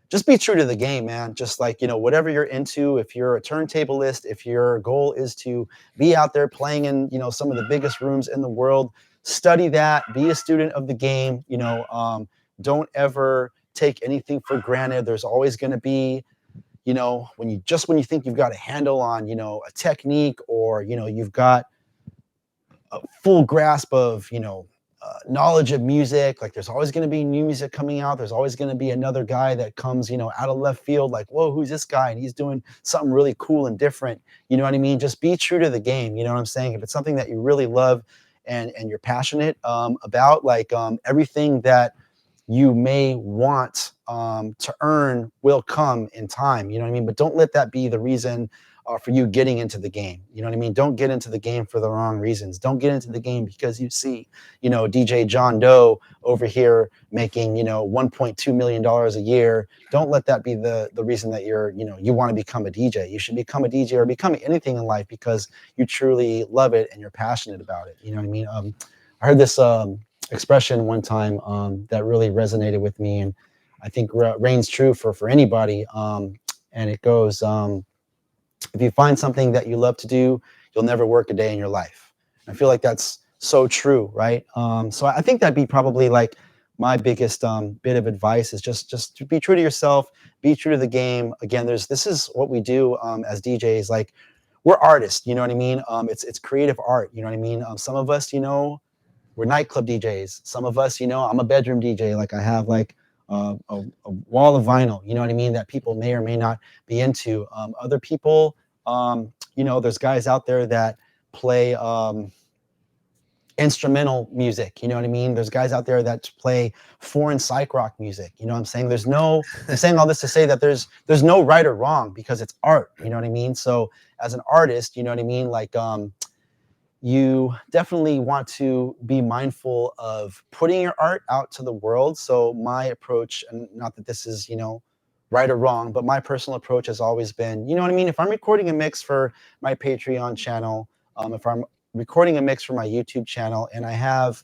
just be true to the game, man. Just like, you know, whatever you're into, if you're a turntablist, if your goal is to be out there playing in, you know, some of the biggest rooms in the world, study that, be a student of the game. You know, don't ever take anything for granted. There's always going to be, you know, when you think you've got a handle on, you know, a technique, or, you know, you've got a full grasp of, you know, knowledge of music, like there's always going to be new music coming out. There's always going to be another guy that comes, you know, out of left field, like, whoa, who's this guy? And he's doing something really cool and different. You know what I mean? Just be true to the game. You know what I'm saying? If it's something that you really love and you're passionate about, like everything that you may want to earn will come in time. You know what I mean? But don't let that be the reason for you getting into the game. You know what I mean? Don't get into the game for the wrong reasons. Don't get into the game because you see, you know, DJ John Doe over here making, you know, $1.2 million a year. Don't let that be the reason that you're, you know, you want to become a DJ. You should become a DJ or become anything in life because you truly love it and you're passionate about it. You know what I mean? I heard this expression one time that really resonated with me, and I think reigns true for anybody. And it goes, if you find something that you love to do, you'll never work a day in your life. I feel like that's so true, right? So I think that'd be probably like my biggest bit of advice is just to be true to yourself, be true to the game. Again, this is what we do as DJs. Like, we're artists, you know what I mean? It's creative art, you know what I mean? Some of us, we're nightclub DJs. Some of us, I'm a bedroom DJ. Like, I have like a wall of vinyl, you know what I mean, that people may or may not be into. Other people, there's guys out there that play instrumental music, you know what I mean? There's guys out there that play foreign psych rock music, you know what I'm saying? I'm saying all this to say that there's no right or wrong, because it's art, you know what I mean? So as an artist, you know what I mean? Like, you definitely want to be mindful of putting your art out to the world. So my approach, and not that this is, right or wrong, but my personal approach has always been, you know what I mean? If I'm recording a mix for my Patreon channel, if I'm recording a mix for my YouTube channel, and I have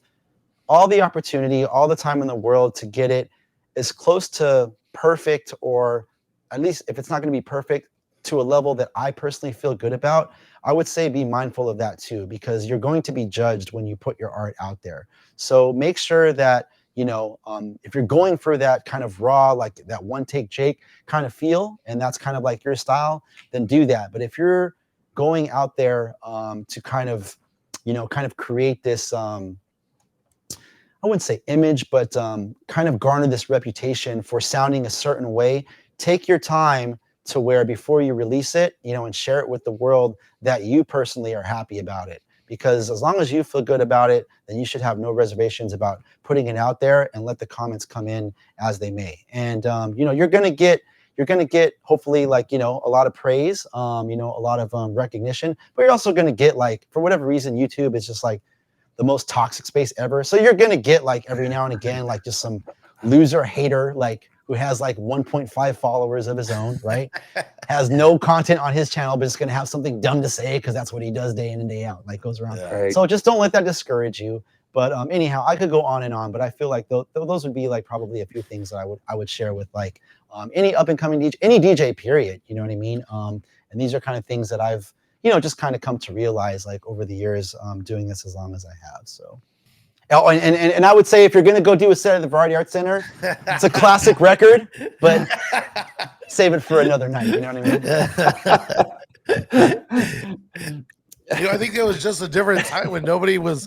all the opportunity, all the time in the world to get it as close to perfect, or at least if it's not going to be perfect, to a level that I personally feel good about, I would say be mindful of that too, because you're going to be judged when you put your art out there. So make sure that, if you're going for that kind of raw, like that one take Jake kind of feel, and that's kind of like your style, then do that. But if you're going out there to kind of create this, I wouldn't say image, but kind of garner this reputation for sounding a certain way, take your time to where before you release it, and share it with the world, that you personally are happy about it. Because as long as you feel good about it, then you should have no reservations about putting it out there, and let the comments come in as they may. And you're gonna get hopefully, like, a lot of praise, a lot of recognition, but you're also gonna get, like, for whatever reason, YouTube is just like the most toxic space ever. So you're gonna get, like, every now and again, like, just some loser hater, like, who has like 1.5 followers of his own, right? Has no content on his channel, but is going to have something dumb to say because that's what he does day in and day out, like, goes around. Right. So just don't let that discourage you. But anyhow, I could go on and on, but I feel like those would be like probably a few things that I would share with, like, any up and coming DJ, any DJ period, you know what I mean? And these are kind of things that I've, just kind of come to realize, like, over the years, doing this as long as I have. So. Oh, and I would say, if you're going to go do a set at the Variety Arts Center, it's a classic record, but save it for another night. You know what I mean? I think it was just a different time when nobody was,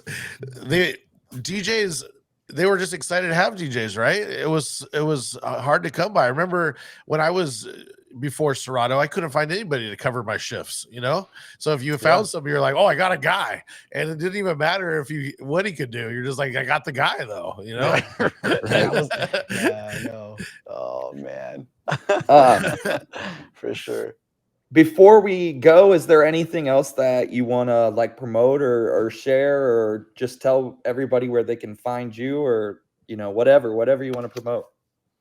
DJs, they were just excited to have DJs, right? It was hard to come by. I remember when I was before Serato, I couldn't find anybody to cover my shifts, So if you found somebody, you're like, oh, I got a guy. And it didn't even matter what he could do. You're just like, I got the guy though, Right. I know. Oh man. For sure. Before we go, is there anything else that you want to, like, promote or share, or just tell everybody where they can find you, or, whatever you want to promote?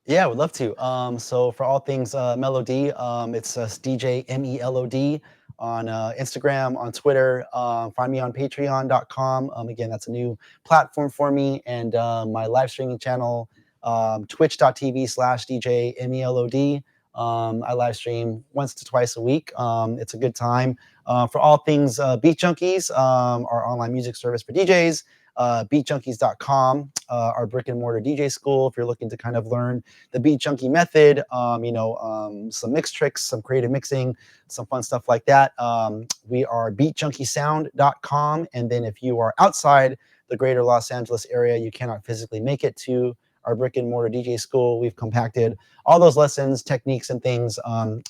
Yeah, I would love to. So for all things Melo-D, it's DJ Melo-D on Instagram, on Twitter. Find me on patreon.com. Again, that's a new platform for me. And my live streaming channel, twitch.tv/DJ Melo-D. I live stream once to twice a week. It's a good time. For all things Beat Junkies, our online music service for DJs, beatjunkies.com, our brick and mortar DJ school. If you're looking to kind of learn the Beat Junkie method, some mix tricks, some creative mixing, some fun stuff like that. We are beatjunkiesound.com. And then if you are outside the greater Los Angeles area, you cannot physically make it to our brick and mortar DJ school, we've compacted all those lessons, techniques, and things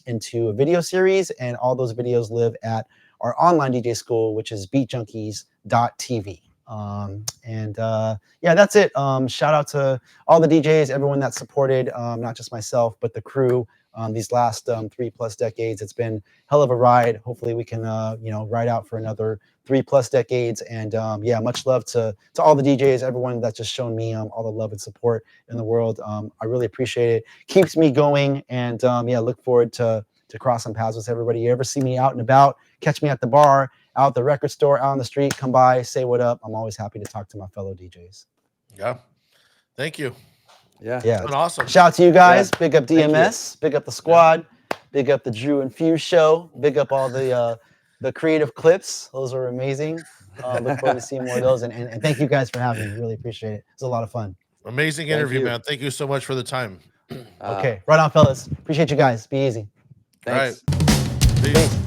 into a video series. And all those videos live at our online DJ school, which is beatjunkies.tv. Yeah, that's it. Shout out to all the DJs, everyone that supported, not just myself, but the crew these last 3+ decades. It's been hell of a ride. Hopefully we can, ride out for another 3+ decades. And yeah, much love to all the DJs, everyone that's just shown me all the love and support in the world. I really appreciate it. Keeps me going. And yeah, look forward to crossing paths with everybody. You ever see me out and about, catch me at the bar, out at the record store, out on the street, come by, say what up. I'm always happy to talk to my fellow DJs. Yeah. Thank you. Yeah. Yeah. Been awesome. Shout out to you guys. Big up you. DMS. Big up the squad. Big up the Drew and Fuse show. Big up all the creative clips. Those were amazing. Look forward to seeing more of those. And thank you guys for having me. Really appreciate it. It's a lot of fun. Amazing interview, you. man. Thank you so much for the time. Okay. Right on, fellas. Appreciate you guys. Be easy. Thanks. All right. Peace.